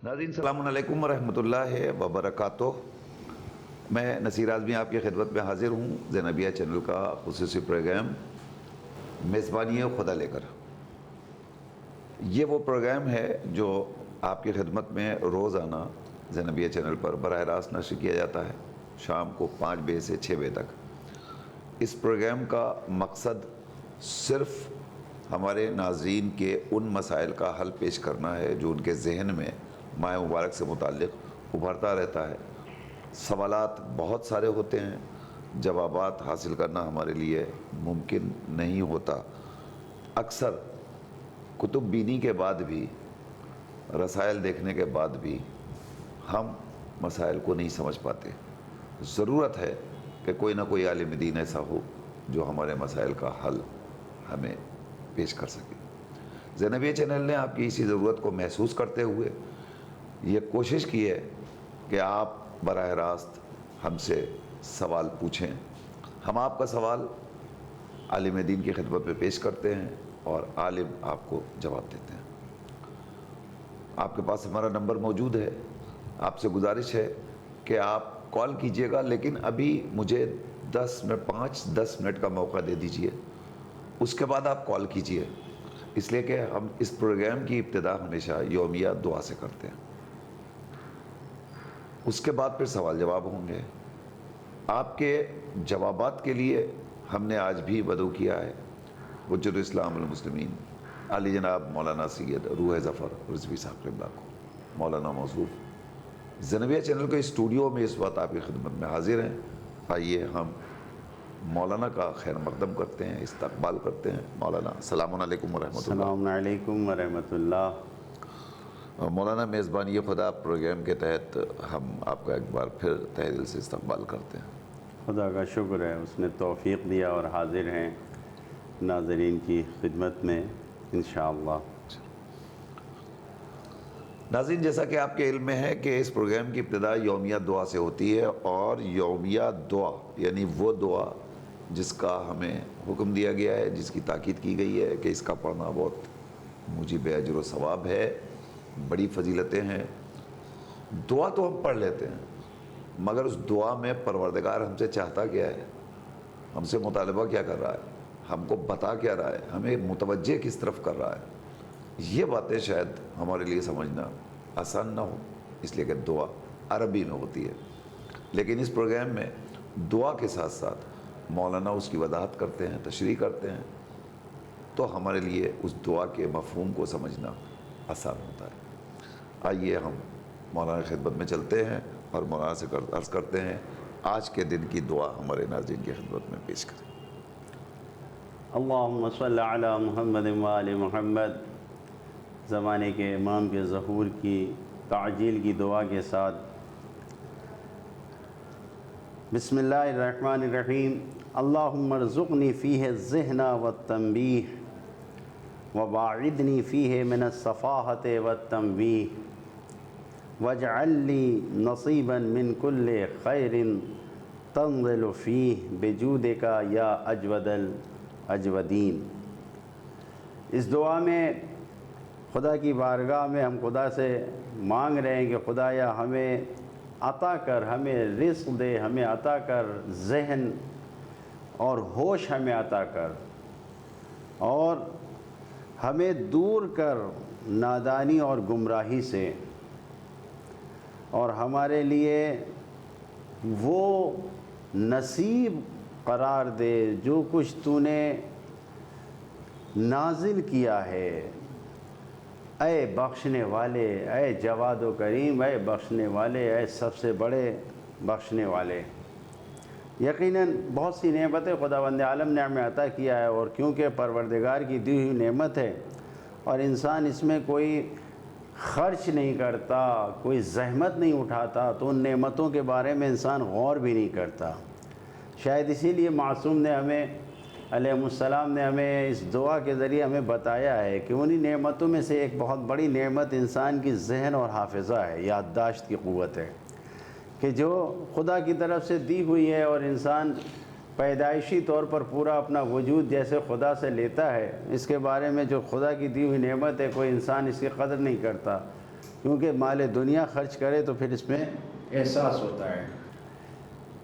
ناظرین السلام علیکم ورحمۃ اللہ وبرکاتہ۔ میں نصیر اعظمی آپ کی خدمت میں حاضر ہوں زینبیہ چینل کا خصوصی پروگرام میزبانی خدا لے کر۔ یہ وہ پروگرام ہے جو آپ کی خدمت میں روزانہ زینبیہ چینل پر براہ راست نشر کیا جاتا ہے شام کو 5 بجے سے 6 بجے تک۔ اس پروگرام کا مقصد صرف ہمارے ناظرین کے ان مسائل کا حل پیش کرنا ہے جو ان کے ذہن میں ماہ مبارک سے متعلق ابھرتا رہتا ہے۔ سوالات بہت سارے ہوتے ہیں، جوابات حاصل کرنا ہمارے لیے ممکن نہیں ہوتا۔ اکثر کتب بینی کے بعد بھی، رسائل دیکھنے کے بعد بھی ہم مسائل کو نہیں سمجھ پاتے۔ ضرورت ہے کہ کوئی نہ کوئی عالم دین ایسا ہو جو ہمارے مسائل کا حل ہمیں پیش کر سکے۔ زینبیہ چینل نے آپ کی اسی ضرورت کو محسوس کرتے ہوئے یہ کوشش کی ہے کہ آپ براہ راست ہم سے سوال پوچھیں۔ ہم آپ کا سوال عالم دین کی خدمت میں پیش کرتے ہیں اور عالم آپ کو جواب دیتے ہیں۔ آپ کے پاس ہمارا نمبر موجود ہے۔ آپ سے گزارش ہے کہ آپ کال کیجئے گا، لیکن ابھی مجھے 5-10 منٹ کا موقع دے دیجئے، اس کے بعد آپ کال کیجئے، اس لیے کہ ہم اس پروگرام کی ابتدا ہمیشہ یومیہ دعا سے کرتے ہیں۔ اس کے بعد پھر سوال جواب ہوں گے۔ آپ کے جوابات کے لیے ہم نے آج بھی وعدہ کیا ہے حجت الاسلام والمسلمین علی جناب مولانا سید روح ظفر رضوی صاحب قبلہ کو، مولانا موصوف زینبیہ چینل کے اسٹوڈیو میں اس وقت آپ کی خدمت میں حاضر ہیں۔ آئیے ہم مولانا کا خیر مقدم کرتے ہیں، استقبال کرتے ہیں۔ مولانا السلام علیکم ورحمۃ اللہ۔ السلام علیکم ورحمۃ اللہ۔ مولانا میزبانی خدا پروگرام کے تحت ہم آپ کا ایک بار پھر تہہ دل سے استقبال کرتے ہیں۔ خدا کا شکر ہے، اس نے توفیق دیا اور حاضر ہیں ناظرین کی خدمت میں انشاءاللہ۔ ناظرین، جیسا کہ آپ کے علم میں ہے کہ اس پروگرام کی ابتدا یومیہ دعا سے ہوتی ہے، اور یومیہ دعا یعنی وہ دعا جس کا ہمیں حکم دیا گیا ہے، جس کی تاکید کی گئی ہے کہ اس کا پڑھنا بہت موجب اجر و ثواب ہے، بڑی فضیلتیں ہیں۔ دعا تو ہم پڑھ لیتے ہیں، مگر اس دعا میں پروردگار ہم سے چاہتا کیا ہے، ہم سے مطالبہ کیا کر رہا ہے، ہم کو بتا کیا رہا ہے، ہمیں متوجہ کس طرف کر رہا ہے، یہ باتیں شاید ہمارے لیے سمجھنا آسان نہ ہو، اس لیے کہ دعا عربی میں ہوتی ہے۔ لیکن اس پروگرام میں دعا کے ساتھ ساتھ مولانا اس کی وضاحت کرتے ہیں، تشریح کرتے ہیں، تو ہمارے لیے اس دعا کے مفہوم کو سمجھنا آسان ہوتا ہے۔ آئیے ہم مولانا کی خدمت میں چلتے ہیں اور مولانا سے عرض کرتے ہیں آج کے دن کی دعا ہمارے ناظرین کی خدمت میں پیش کریں۔ اللہم صلی علی محمد وآل محمد۔ زمانے کے امام کے ظہور کی تعجیل کی دعا کے ساتھ بسم اللہ الرحمن الرحیم۔ اللہم ارزقنی فیہ الذہن والتنبیہ وباعدنی فیہ من الصفاحۃ والتنویہ واجعل لی نصیبا من کل خیر تنزل فیہ بجودک یا اجود الاجودین۔ اس دعا میں خدا کی بارگاہ میں ہم خدا سے مانگ رہے ہیں کہ خدایا ہمیں عطا کر، ہمیں رزق دے، ہمیں عطا کر ذہن اور ہوش ہمیں عطا کر، اور ہمیں دور کر نادانی اور گمراہی سے، اور ہمارے لیے وہ نصیب قرار دے جو کچھ تو نے نازل کیا ہے۔ اے بخشنے والے، اے جواد و کریم، اے بخشنے والے، اے سب سے بڑے بخشنے والے۔ یقیناً بہت سی نعمتیں خداوند عالم نے ہمیں عطا کیا ہے، اور کیونکہ پروردگار کی دی ہوئی نعمت ہے اور انسان اس میں کوئی خرچ نہیں کرتا، کوئی زحمت نہیں اٹھاتا، تو ان نعمتوں کے بارے میں انسان غور بھی نہیں کرتا۔ شاید اسی لیے معصوم نے ہمیں علیہ السلام نے ہمیں اس دعا کے ذریعے ہمیں بتایا ہے کہ انہی نعمتوں میں سے ایک بہت بڑی نعمت انسان کی ذہن اور حافظہ ہے، یادداشت کی قوت ہے، کہ جو خدا کی طرف سے دی ہوئی ہے، اور انسان پیدائشی طور پر پورا اپنا وجود جیسے خدا سے لیتا ہے، اس کے بارے میں جو خدا کی دی ہوئی نعمت ہے کوئی انسان اس کی قدر نہیں کرتا۔ کیونکہ مال دنیا خرچ کرے تو پھر اس میں احساس ہوتا ہے۔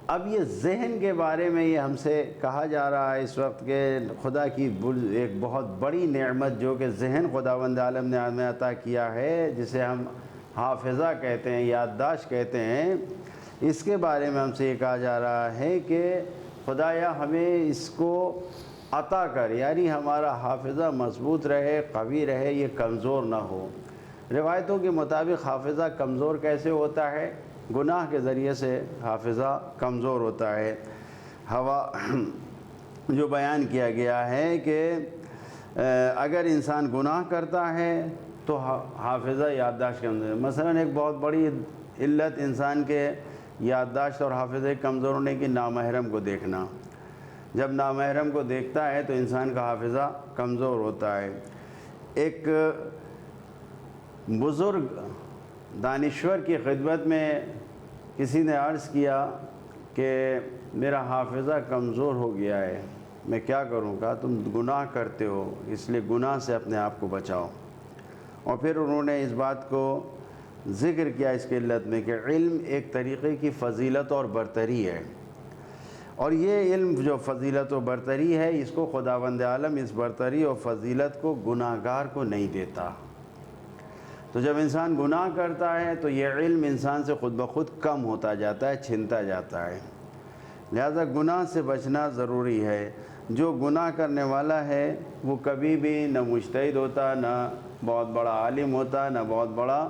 اب یہ ذہن کے بارے میں یہ ہم سے کہا جا رہا ہے اس وقت کہ خدا کی ایک بہت بڑی نعمت جو کہ ذہن خداوند عالم نے ہمیں عطا کیا ہے، جسے ہم حافظہ کہتے ہیں، یادداشت کہتے ہیں، اس کے بارے میں ہم سے یہ کہا جا رہا ہے کہ خدایا ہمیں اس کو عطا کر، یعنی ہمارا حافظہ مضبوط رہے، قوی رہے، یہ کمزور نہ ہو۔ روایتوں کے مطابق حافظہ کمزور کیسے ہوتا ہے؟ گناہ کے ذریعے سے حافظہ کمزور ہوتا ہے۔ جو بیان کیا گیا ہے کہ اگر انسان گناہ کرتا ہے تو حافظہ یادداشت کمزور ہے۔ مثلا ایک بہت بڑی علت انسان کے یادداشت اور حافظے کمزور ہونے کی نامحرم کو دیکھنا۔ جب نامحرم کو دیکھتا ہے تو انسان کا حافظہ کمزور ہوتا ہے۔ ایک بزرگ دانشور کی خدمت میں کسی نے عرض کیا کہ میرا حافظہ کمزور ہو گیا ہے، میں کیا کروں؟ کہا تم گناہ کرتے ہو، اس لیے گناہ سے اپنے آپ کو بچاؤ۔ اور پھر انہوں نے اس بات کو ذکر کیا اس کی علت میں کہ علم ایک طریقے کی فضیلت اور برتری ہے، اور یہ علم جو فضیلت و برتری ہے اس کو خداوند عالم اس برتری اور فضیلت کو گناہگار کو نہیں دیتا۔ تو جب انسان گناہ کرتا ہے تو یہ علم انسان سے خود بخود کم ہوتا جاتا ہے، چھنتا جاتا ہے۔ لہذا گناہ سے بچنا ضروری ہے۔ جو گناہ کرنے والا ہے وہ کبھی بھی نہ مجتہد ہوتا، نہ بہت بڑا عالم ہوتا، نہ بہت بڑا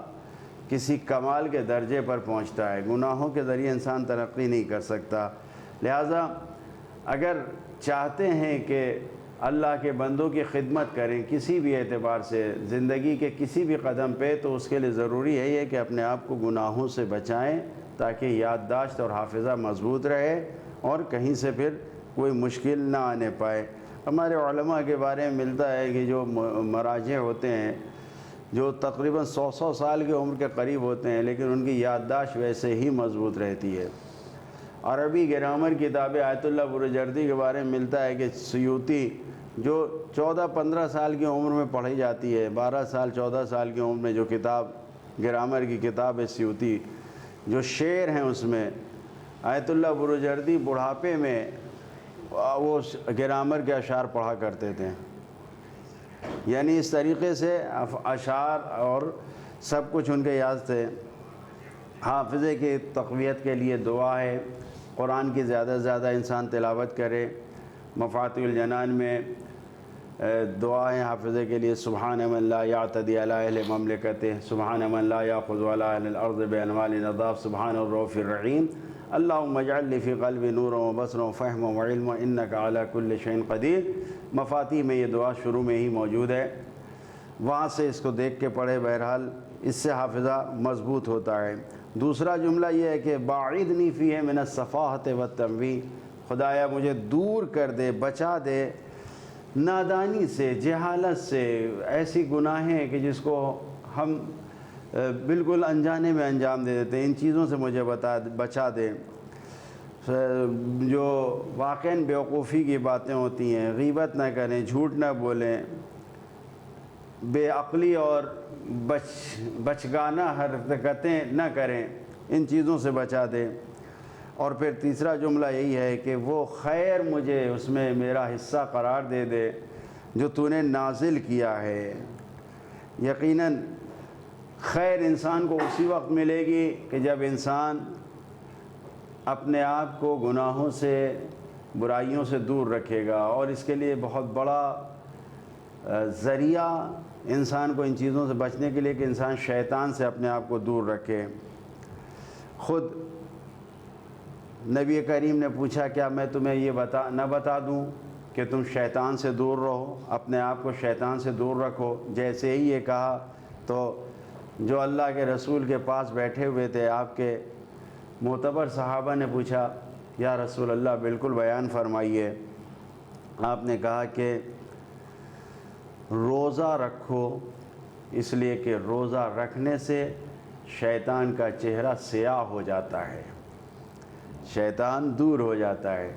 کسی کمال کے درجے پر پہنچتا ہے۔ گناہوں کے ذریعے انسان ترقی نہیں کر سکتا۔ لہذا اگر چاہتے ہیں کہ اللہ کے بندوں کی خدمت کریں کسی بھی اعتبار سے زندگی کے کسی بھی قدم پہ، تو اس کے لیے ضروری ہے یہ کہ اپنے آپ کو گناہوں سے بچائیں تاکہ یادداشت اور حافظہ مضبوط رہے اور کہیں سے پھر کوئی مشکل نہ آنے پائے۔ ہمارے علماء کے بارے میں ملتا ہے کہ جو مراجع ہوتے ہیں جو تقریباً 100 سال کی عمر کے قریب ہوتے ہیں، لیکن ان کی یادداشت ویسے ہی مضبوط رہتی ہے۔ عربی گرامر کتاب آیت اللہ برجردی کے بارے میں ملتا ہے کہ سیوطی جو 14-15 سال کی عمر میں پڑھی جاتی ہے، 12 سال 14 سال کی عمر میں جو کتاب گرامر کی کتاب ہے سیوطی، جو شعر ہیں اس میں آیت اللہ برجردی بڑھاپے میں وہ گرامر کے اشعار پڑھا کرتے تھے۔ یعنی اس طریقے سے اشعار اور سب کچھ ان کے یاد تھے۔ حافظے کی تقویت کے لیے دعا ہے، قرآن کی زیادہ سے زیادہ انسان تلاوت کرے۔ مفاتیح الجنان میں دعا ہے حافظے کے لیے، سبحان من لا یعتدی علی اہل مملکتہ، سبحان من لا یاخذ علی اہل الارض بانوال نضاف، سبحان الرؤوف الرحیم، اللہم اجعل لی فی قلبی نورا و بصرا و فہما و علما انک علی کل شیء قدیر۔ مفاتیح میں یہ دعا شروع میں ہی موجود ہے، وہاں سے اس کو دیکھ کے پڑھے۔ بہرحال اس سے حافظہ مضبوط ہوتا ہے۔ دوسرا جملہ یہ ہے کہ باعدنی فیہ من السفاہۃ والتمویہ، خدایا مجھے دور کر دے، بچا دے نادانی سے، جہالت سے، ایسی گناہیں کہ جس کو ہم بالکل انجانے میں انجام دے دیتے ہیں، ان چیزوں سے مجھے بچا دے۔ جو واقعاً بیوقوفی کی باتیں ہوتی ہیں، غیبت نہ کریں، جھوٹ نہ بولیں، بے عقلی اور بچگانہ حرکتیں نہ کریں، ان چیزوں سے بچا دے۔ اور پھر تیسرا جملہ یہی ہے کہ وہ خیر مجھے اس میں میرا حصہ قرار دے دے جو تو نے نازل کیا ہے۔ یقیناً خیر انسان کو اسی وقت ملے گی کہ جب انسان اپنے آپ کو گناہوں سے، برائیوں سے دور رکھے گا، اور اس کے لیے بہت بڑا ذریعہ انسان کو ان چیزوں سے بچنے کے لیے کہ انسان شیطان سے اپنے آپ کو دور رکھے۔ خود نبی کریم نے پوچھا کیا میں تمہیں یہ نہ بتا دوں کہ تم شیطان سے دور رہو، اپنے آپ کو شیطان سے دور رکھو۔ جیسے ہی یہ کہا تو جو اللہ کے رسول کے پاس بیٹھے ہوئے تھے، آپ کے معتبر صحابہ نے پوچھا یا رسول اللہ بالکل بیان فرمائیے۔ آپ نے کہا کہ روزہ رکھو، اس لیے کہ روزہ رکھنے سے شیطان کا چہرہ سیاہ ہو جاتا ہے، شیطان دور ہو جاتا ہے۔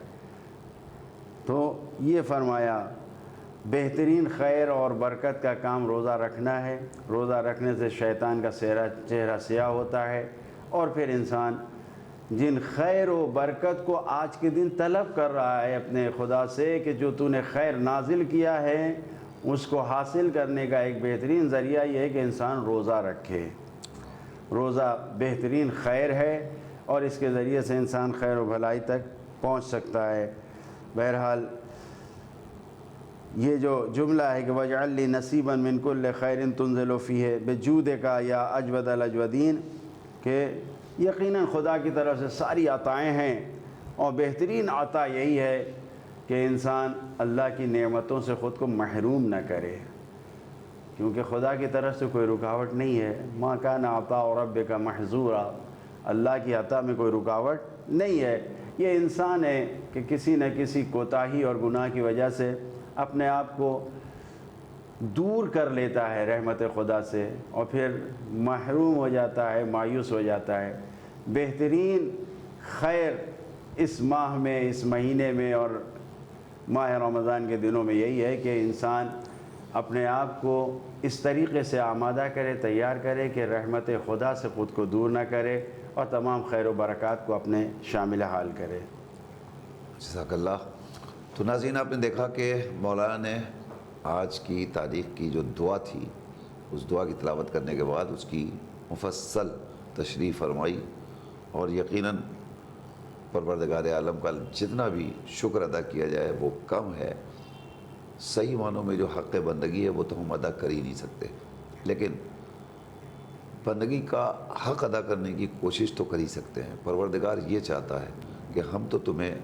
تو یہ فرمایا۔ بہترین خیر اور برکت کا کام روزہ رکھنا ہے۔ روزہ رکھنے سے شیطان کا چہرہ سیاہ ہوتا ہے، اور پھر انسان جن خیر و برکت کو آج کے دن طلب کر رہا ہے اپنے خدا سے کہ جو تو نے خیر نازل کیا ہے، اس کو حاصل کرنے کا ایک بہترین ذریعہ یہ ہے کہ انسان روزہ رکھے۔ روزہ بہترین خیر ہے، اور اس کے ذریعے سے انسان خیر و بھلائی تک پہنچ سکتا ہے۔ بہرحال یہ جو جملہ ہے کہ وَاجْعَلْ لِي نَصِيبًا مِّن كُلِّ خَيْرٍ تُنزِلُ فِيهِ بِجُودِكَ یا اجود الاجودین، کہ یقیناً خدا کی طرف سے ساری عطائیں ہیں، اور بہترین عطا یہی ہے کہ انسان اللہ کی نعمتوں سے خود کو محروم نہ کرے، کیونکہ خدا کی طرف سے کوئی رکاوٹ نہیں ہے۔ مَا كَانَ عَطَاءُ رَبِّكَ مَحْظُورًا، اللہ کی عطا میں کوئی رکاوٹ نہیں ہے۔ یہ انسان ہے کہ کسی نہ کسی کوتاہی اور گناہ کی وجہ سے اپنے آپ کو دور کر لیتا ہے رحمت خدا سے، اور پھر محروم ہو جاتا ہے، مایوس ہو جاتا ہے۔ بہترین خیر اس ماہ میں، اس مہینے میں اور ماہ رمضان کے دنوں میں یہی ہے کہ انسان اپنے آپ کو اس طریقے سے آمادہ کرے، تیار کرے کہ رحمت خدا سے خود کو دور نہ کرے، اور تمام خیر و برکات کو اپنے شامل حال کرے۔ جزاک اللہ۔ تو ناظرین، آپ نے دیکھا کہ مولانا نے آج کی تاریخ کی جو دعا تھی، اس دعا کی تلاوت کرنے کے بعد اس کی مفصل تشریح فرمائی، اور یقیناً پروردگار عالم کا جتنا بھی شکر ادا کیا جائے وہ کم ہے۔ صحیح معنوں میں جو حق بندگی ہے وہ تو ہم ادا کر ہی نہیں سکتے، لیکن بندگی کا حق ادا کرنے کی کوشش تو کر ہی سکتے ہیں۔ پروردگار یہ چاہتا ہے کہ ہم تو تمہیں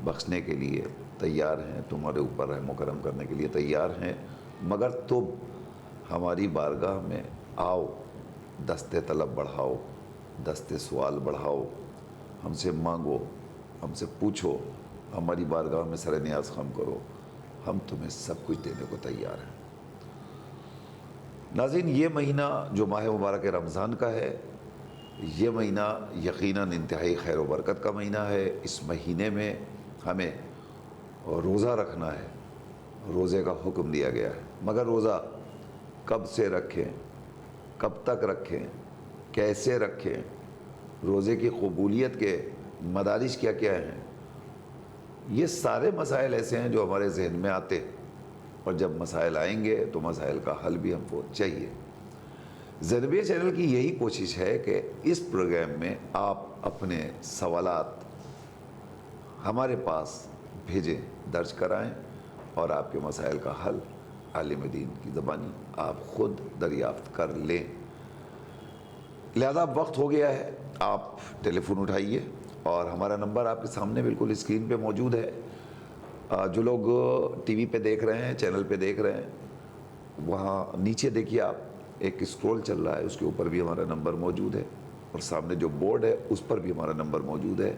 بخشنے کے لیے تیار ہیں، تمہارے اوپر رحم و کرم کرنے کے لیے تیار ہیں، مگر تم ہماری بارگاہ میں آؤ، دست طلب بڑھاؤ، دست سوال بڑھاؤ، ہم سے مانگو، ہم سے پوچھو، ہماری بارگاہ میں سر نیاز خم کرو، ہم تمہیں سب کچھ دینے کو تیار ہیں۔ ناظرین، یہ مہینہ جو ماہ مبارک رمضان کا ہے، یہ مہینہ یقیناً انتہائی خیر و برکت کا مہینہ ہے۔ اس مہینے میں ہمیں روزہ رکھنا ہے، روزے کا حکم دیا گیا ہے، مگر روزہ کب سے رکھیں، کب تک رکھیں، کیسے رکھیں، روزے کی قبولیت کے مدارج کیا کیا ہیں، یہ سارے مسائل ایسے ہیں جو ہمارے ذہن میں آتے، اور جب مسائل آئیں گے تو مسائل کا حل بھی ہم کو چاہیے۔ زینبیہ چینل کی یہی کوشش ہے کہ اس پروگرام میں آپ اپنے سوالات ہمارے پاس بھیجیں، درج کرائیں، اور آپ کے مسائل کا حل عالم دین کی زبانی آپ خود دریافت کر لیں۔ لہذا وقت ہو گیا ہے، آپ ٹیلی فون اٹھائیے، اور ہمارا نمبر آپ کے سامنے بالکل اسکرین پہ موجود ہے۔ جو لوگ ٹی وی پہ دیکھ رہے ہیں، چینل پہ دیکھ رہے ہیں، وہاں نیچے دیکھیے آپ ایک اسکرول چل رہا ہے، اس کے اوپر بھی ہمارا نمبر موجود ہے، اور سامنے جو بورڈ ہے اس پر بھی ہمارا نمبر موجود ہے،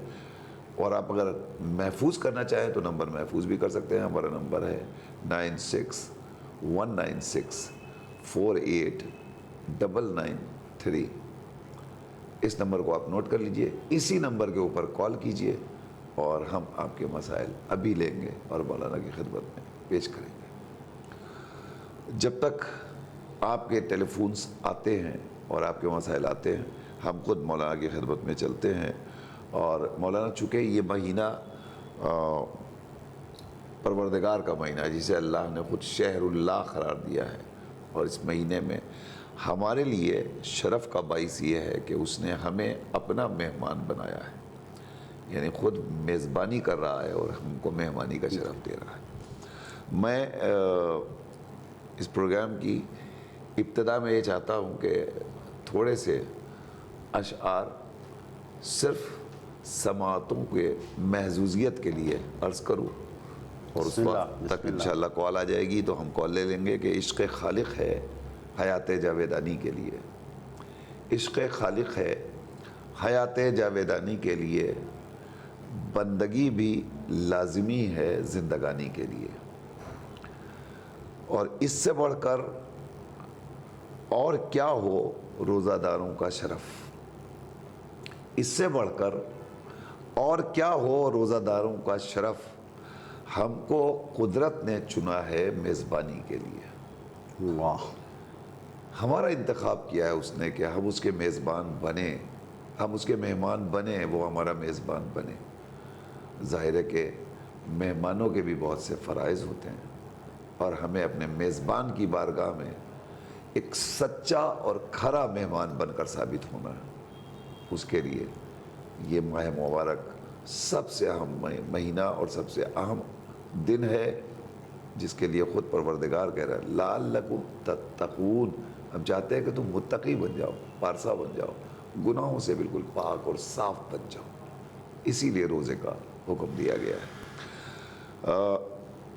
اور آپ اگر محفوظ کرنا چاہیں تو نمبر محفوظ بھی کر سکتے ہیں۔ ہمارا نمبر ہے 96-196-48-993۔ اس نمبر کو آپ نوٹ کر لیجئے، اسی نمبر کے اوپر کال کیجئے، اور ہم آپ کے مسائل ابھی لیں گے اور مولانا کی خدمت میں پیش کریں گے۔ جب تک آپ کے ٹیلی فونز آتے ہیں اور آپ کے مسائل آتے ہیں، ہم خود مولانا کی خدمت میں چلتے ہیں۔ اور مولانا، چونکہ یہ مہینہ پروردگار کا مہینہ ہے، جسے اللہ نے خود شہر اللہ قرار دیا ہے، اور اس مہینے میں ہمارے لیے شرف کا باعث یہ ہے کہ اس نے ہمیں اپنا مہمان بنایا ہے، یعنی خود میزبانی کر رہا ہے اور ہم کو مہمانی کا شرف دے رہا ہے۔ میں اس پروگرام کی ابتدا میں یہ چاہتا ہوں کہ تھوڑے سے اشعار صرف سماعتوں کے محظوظیت کے لیے عرض کروں، اور اس وقت تک انشاءاللہ کال آ جائے گی تو ہم کال لے لیں گے کہ عشق خالق ہے حیات جاویدانی کے لیے، عشق خالق ہے حیات جاویدانی کے لیے، بندگی بھی لازمی ہے زندگانی کے لیے، اور اس سے بڑھ کر اور کیا ہو روزہ داروں کا شرف، اس سے بڑھ کر اور کیا ہو روزہ داروں کا شرف، ہم کو قدرت نے چنا ہے میزبانی کے لیے، واہ، ہمارا انتخاب کیا ہے اس نے کہ ہم اس کے میزبان بنیں، ہم اس کے مہمان بنیں، وہ ہمارا میزبان بنے۔ ظاہر ہے کہ مہمانوں کے بھی بہت سے فرائض ہوتے ہیں، اور ہمیں اپنے میزبان کی بارگاہ میں ایک سچا اور کھرا مہمان بن کر ثابت ہونا ہے۔ اس کے لیے یہ ماہ مبارک سب سے اہم مہینہ اور سب سے اہم دن ہے، جس کے لیے خود پروردگار کہہ رہا ہے لعلکم تتقون، ہم چاہتے ہیں کہ تم متقی بن جاؤ، پارسا بن جاؤ، گناہوں سے بالکل پاک اور صاف بن جاؤ، اسی لیے روزے کا حکم دیا گیا ہے۔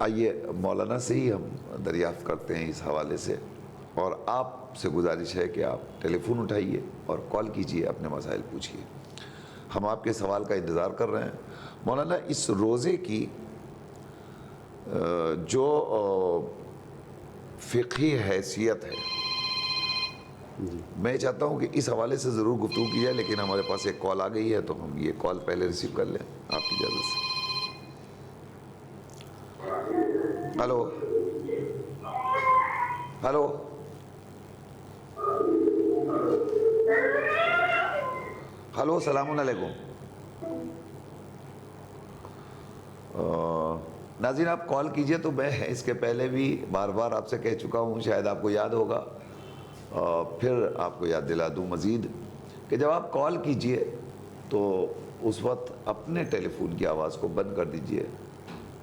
آئیے مولانا سے ہی ہم دریافت کرتے ہیں اس حوالے سے، اور آپ سے گزارش ہے کہ آپ ٹیلی فون اٹھائیے اور کال کیجئے، اپنے مسائل پوچھیے، ہم آپ کے سوال کا انتظار کر رہے ہیں۔ مولانا، اس روزے کی جو فقہی حیثیت ہے، میں چاہتا ہوں کہ اس حوالے سے ضرور گفتگو کی جائے، لیکن ہمارے پاس ایک کال آ گئی ہے تو ہم یہ کال پہلے ریسیو کر لیں آپ کی اجازت سے۔ ہلو ہلو ہلو، السلام علیکم۔ ناظرین، آپ کال کیجئے تو میں اس کے پہلے بھی بار بار آپ سے کہہ چکا ہوں، شاید آپ کو یاد ہوگا، پھر آپ کو یاد دلا دوں مزید کہ جب آپ کال کیجئے تو اس وقت اپنے ٹیلی فون کی آواز کو بند کر دیجئے،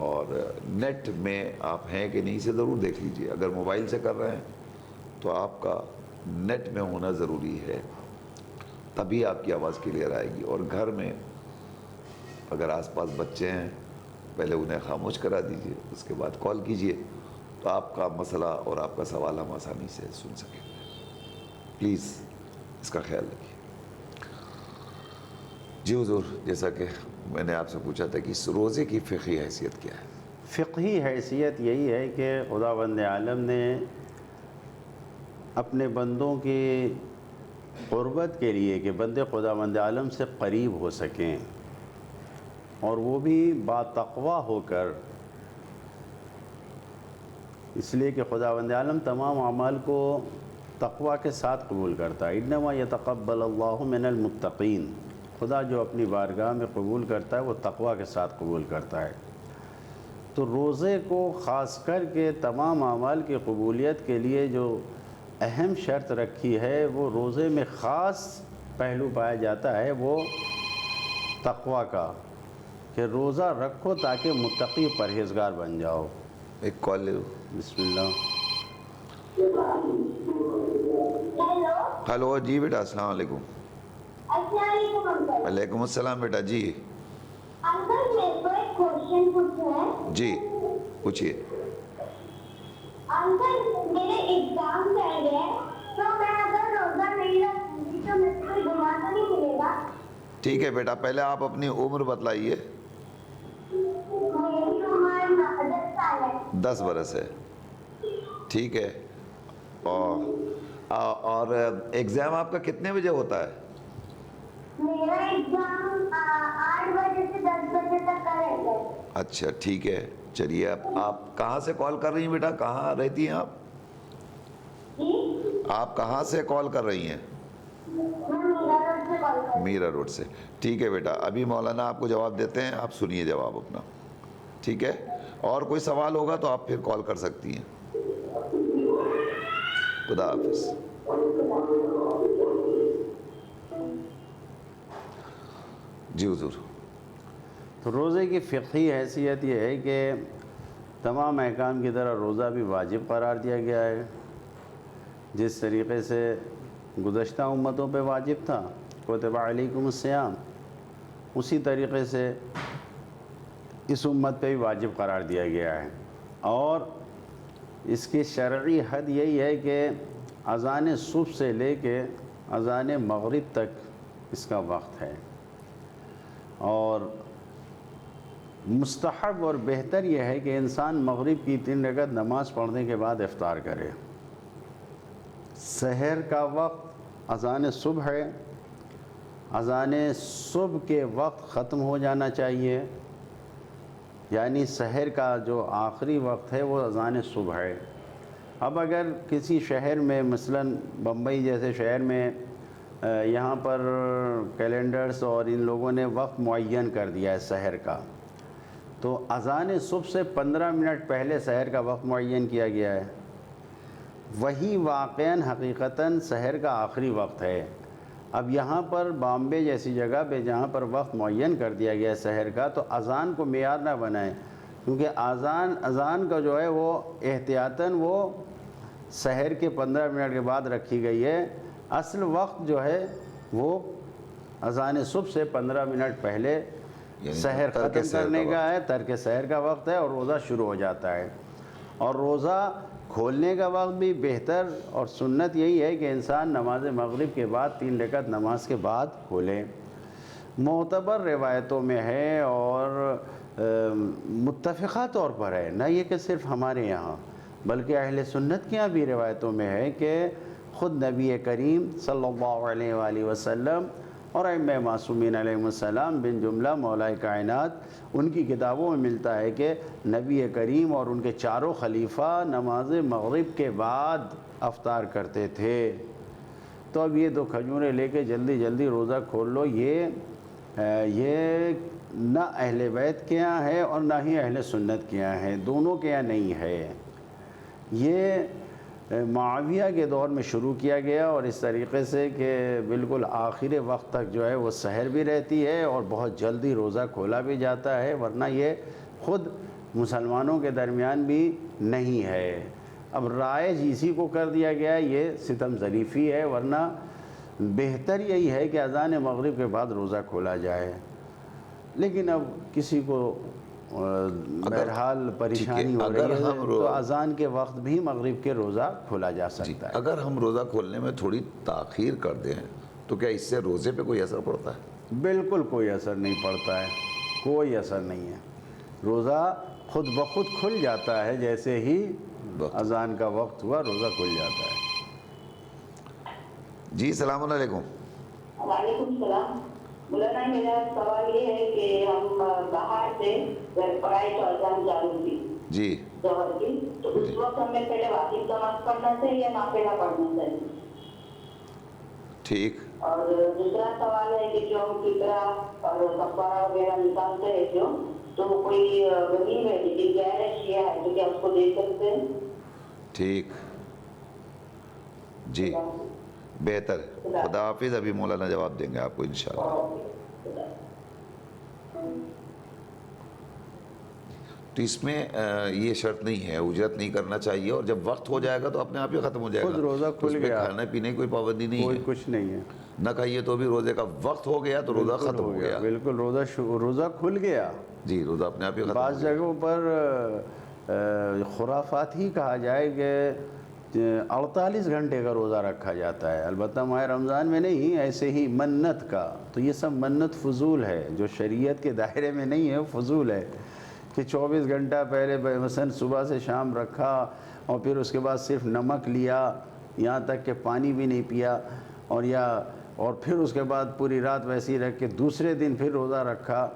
اور نیٹ میں آپ ہیں کہ نہیں اسے ضرور دیکھ لیجئے۔ اگر موبائل سے کر رہے ہیں تو آپ کا نیٹ میں ہونا ضروری ہے، تبھی آپ کی آواز کلیئر آئے گی۔ اور گھر میں اگر آس پاس بچے ہیں، پہلے انہیں خاموش کرا دیجئے، اس کے بعد کال کیجئے تو آپ کا مسئلہ اور آپ کا سوال ہم آسانی سے سن سکیں۔ پلیز اس کا خیال رکھیے۔ جی حضور، جیسا کہ میں نے آپ سے پوچھا تھا کہ اس روزے کی فقہی حیثیت کیا ہے؟ فقہی حیثیت یہی ہے کہ خداوند عالم نے اپنے بندوں کی قربت کے لیے کہ بندے خداوند عالم سے قریب ہو سکیں، اور وہ بھی با تقویٰ ہو کر، اس لیے کہ خداوند عالم تمام اعمال کو تقویٰ کے ساتھ قبول کرتا ہے۔ انما یتقبل اللہ من المتقین، خدا جو اپنی بارگاہ میں قبول کرتا ہے وہ تقویٰ کے ساتھ قبول کرتا ہے۔ تو روزے کو خاص کر کے تمام اعمال کی قبولیت کے لیے جو اہم شرط رکھی ہے، وہ روزے میں خاص پہلو پایا جاتا ہے، وہ تقویٰ کا، کہ روزہ رکھو تاکہ متقی پرہیزگار بن جاؤ۔ ایک کال لے لو۔ بسم اللہ۔ ہلو، جی بیٹا، السلام علیکم۔ السلام علیکم انکل۔ وعلیکم السلام بیٹا، جی انکل، میرے کو ایک کوشچن پوچھنا ہے۔ جی پوچھیے۔ انکل، میرے ایگزام چل رہے ہیں، تو میں اگر روزہ نہیں رکھوں گی تو مجھے کوئی گناہ تو نہیں ملے گا؟ ٹھیک ہے بیٹا، پہلے آپ اپنی عمر بتلائیے۔ میری عمر 10 سال ہے۔ 10 برس ہے، ٹھیک ہے۔ اور ایگزام آپ کا کتنے بجے ہوتا ہے؟ میرا ایگزام 8 بجے سے 10 بجے تک کا رہتا ہے۔ اچھا ٹھیک ہے، چلیے آپ کہاں سے کال کر رہی ہیں بیٹا؟ کہاں رہتی ہیں آپ؟ جی، آپ کہاں سے کال کر رہی ہیں؟ میں میرا روڈ سے کال کر رہی میرا روڈ سے، ٹھیک ہے بیٹا، ابھی مولانا آپ کو جواب دیتے ہیں، آپ سنیے جواب اپنا، ٹھیک ہے؟ اور کوئی سوال ہوگا تو آپ پھر کال کر سکتی ہیں۔ خدا حافظ۔ جی حضور۔ تو روزے کی فقہی حیثیت یہ ہے کہ تمام احکام کی طرح روزہ بھی واجب قرار دیا گیا ہے، جس طریقے سے گزشتہ امتوں پہ واجب تھا، کتب علیکم الصیام، اسی طریقے سے اس امت پہ بھی واجب قرار دیا گیا ہے۔ اور اس کی شرعی حد یہی ہے کہ اذان صبح سے لے کے اذان مغرب تک اس کا وقت ہے، اور مستحب اور بہتر یہ ہے کہ انسان مغرب کی 3 رکعت نماز پڑھنے کے بعد افطار کرے۔ سحر کا وقت اذان صبح ہے، اذان صبح کے وقت ختم ہو جانا چاہیے، یعنی سحر کا جو آخری وقت ہے وہ اذان صبح ہے۔ اب اگر کسی شہر میں مثلاً بمبئی جیسے شہر میں یہاں پر کیلنڈرز اور ان لوگوں نے وقت معین کر دیا ہے سحر کا، تو اذان صبح سے 15 منٹ پہلے سحر کا وقت معین کیا گیا ہے، وہی واقعاً حقیقتاً سحر کا آخری وقت ہے۔ اب یہاں پر بامبے جیسی جگہ پہ جہاں پر وقت معین کر دیا گیا ہے سحر کا، تو اذان کو معیار نہ بنائیں، کیونکہ اذان کا جو ہے وہ احتیاطاً وہ سحر کے 15 منٹ کے بعد رکھی گئی ہے۔ اصل وقت جو ہے وہ اذان صبح سے 15 منٹ پہلے یعنی سحر ترک ختم سحر کرنے کا کا ہے، ترک سحر کا وقت ہے، اور روزہ شروع ہو جاتا ہے۔ اور روزہ کھولنے کا وقت بھی بہتر اور سنت یہی ہے کہ انسان نماز مغرب کے بعد 3 رکعت نماز کے بعد کھولے۔ معتبر روایتوں میں ہے اور متفقہ طور پر ہے، نہ یہ کہ صرف ہمارے یہاں بلکہ اہل سنت کے یہاں بھی روایتوں میں ہے کہ خود نبی کریم صلی اللہ علیہ وآلہ وسلم اور ائمہ معصومین علیہ السلام بن جملہ مولائے کائنات، ان کی کتابوں میں ملتا ہے کہ نبی کریم اور ان کے چاروں خلیفہ نماز مغرب کے بعد افطار کرتے تھے۔ تو اب یہ 2 کھجوریں لے کے جلدی جلدی روزہ کھول لو، یہ نہ اہل بیت کے یہاں ہے اور نہ ہی اہل سنت کے یہاں ہے، دونوں کے یہاں نہیں ہے۔ یہ معاویہ کے دور میں شروع کیا گیا اور اس طریقے سے کہ بالکل آخر وقت تک جو ہے وہ سحر بھی رہتی ہے اور بہت جلدی روزہ کھولا بھی جاتا ہے، ورنہ یہ خود مسلمانوں کے درمیان بھی نہیں ہے۔ اب رائج اسی کو کر دیا گیا، یہ ستم ظریفی ہے، ورنہ بہتر یہی ہے کہ اذان مغرب کے بعد روزہ کھولا جائے۔ لیکن اب کسی کو بہرحال پریشانی ہو رہی ہے تو اذان کے وقت بھی مغرب کے روزہ کھولا جا سکتا ہے۔ اگر ہم روزہ کھولنے میں تھوڑی تاخیر کر دیں تو کیا اس سے روزے پہ کوئی اثر پڑتا ہے؟ بالکل کوئی اثر نہیں پڑتا ہے، کوئی اثر نہیں ہے۔ روزہ خود بخود کھل جاتا ہے، جیسے ہی اذان کا وقت ہوا روزہ کھل جاتا ہے۔ جی السلام علیکم۔ وعلیکم السلام۔ مولانا میرا سوال یہ ہے کہ ہم باہر سے پڑھائی تو اذان چالو تھی جی ظہر کی، تو اس وقت ہمیں پہلے واجب نماز پڑھنا چاہیے یا نافلہ پڑھنا چاہیے؟ ٹھیک۔ اور دوسرا سوال ہے کہ جو ہم فطرہ اور کفارہ وغیرہ نکالتے ہیں جو، تو کوئی غریب ہے لیکن غیر شیعہ ہے تو کیا اس کو دے سکتے ہیں؟ ٹھیک جی، بہتر۔ خدا حافظ۔ ابھی مولانا جواب دیں گے آپ کو انشاءاللہ۔ تو اس میں یہ شرط نہیں ہے، اجرت نہیں کرنا چاہیے، اور جب وقت ہو جائے گا تو اپنے آپ ہی ختم ہو جائے گا، خود روزہ تو اس کھل میں گیا، کھانے پینے کی کوئی پابندی نہیں کوئی ہے، کچھ نہیں ہے، نہ کھائیے تو بھی روزے کا وقت ہو گیا تو روزہ ختم ہو گیا۔ بالکل روزہ کھل گیا۔ جی روزہ اپنے آپ ہی ختم ہو بعض گیا۔ جگہوں پر خرافات ہی کہا جائے کہ 48 گھنٹے کا روزہ رکھا جاتا ہے، البتہ ماہ رمضان میں نہیں، ایسے ہی منت کا۔ تو یہ سب منت فضول ہے، جو شریعت کے دائرے میں نہیں ہے وہ فضول ہے، کہ 24 گھنٹہ پہلے مثلا صبح سے شام رکھا اور پھر اس کے بعد صرف نمک لیا، یہاں تک کہ پانی بھی نہیں پیا، اور پھر اس کے بعد پوری رات ویسے ہی رکھ کے دوسرے دن پھر روزہ رکھا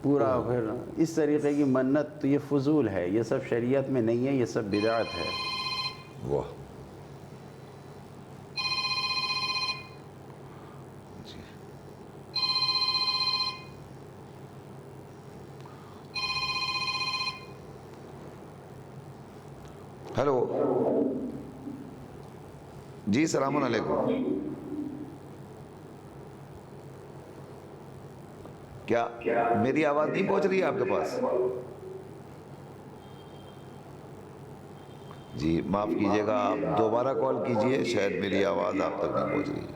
پورا، پھر اس طریقے کی منت، تو یہ فضول ہے، یہ سب شریعت میں نہیں ہے، یہ سب بدعت ہے۔ واہ جی۔ ہیلو جی السلام علیکم۔ کیا میری آواز نہیں پہنچ رہی ہے آپ کے پاس؟ جی معاف کیجیے گا، آپ دوبارہ کال کیجئے، شاید میری آواز آپ تک نہیں پہنچ رہی ہے۔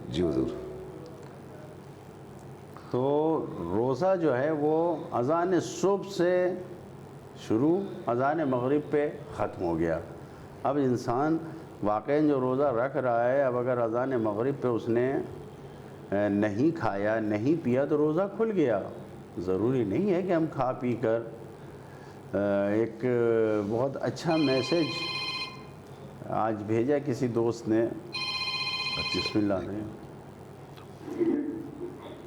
جی حضور۔ تو روزہ جو ہے وہ اذان صبح سے شروع، اذان مغرب پہ ختم ہو گیا۔ اب انسان واقعاً جو روزہ رکھ رہا ہے، اب اگر اذان مغرب پہ اس نے نہیں کھایا نہیں پیا تو روزہ کھل گیا۔ ضروری نہیں ہے کہ ہم کھا پی کر، ایک بہت اچھا میسج آج بھیجا کسی دوست نے، بسم اللہ نے۔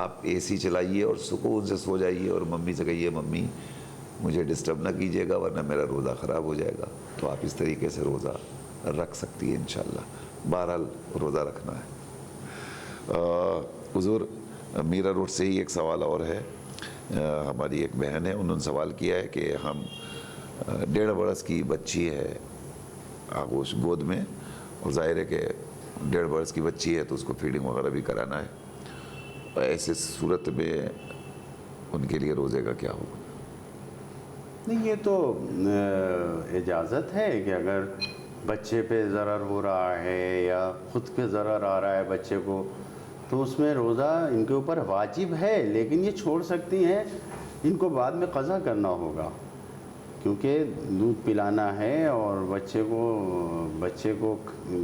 آپ اے سی چلائیے اور سکون سے سو جائیے اور ممی سے کہیے ممی مجھے ڈسٹرب نہ کیجیے گا ورنہ میرا روزہ خراب ہو جائے گا. تو آپ اس طریقے سے روزہ رکھ سکتی ہے انشاءاللہ. بہرحال روزہ رکھنا ہے. حضور میرا روڈ سے ہی ایک سوال اور ہے. ہماری ایک بہن ہے, انہوں نے سوال کیا ہے کہ ہم 1.5 برس کی بچی ہے آغوش گود میں, اور ظاہر ہے کہ 1.5 برس کی بچی ہے تو اس کو فیڈنگ وغیرہ بھی کرانا ہے. ایسے صورت میں ان کے لیے روزے کا کیا ہوگا؟ نہیں, یہ تو اجازت ہے کہ اگر بچے پہ ضرر ہو رہا ہے یا خود پہ ضرر آ رہا ہے بچے کو, تو اس میں روزہ ان کے اوپر واجب ہے, لیکن یہ چھوڑ سکتی ہیں. ان کو بعد میں قضا کرنا ہوگا کیونکہ دودھ پلانا ہے اور بچے کو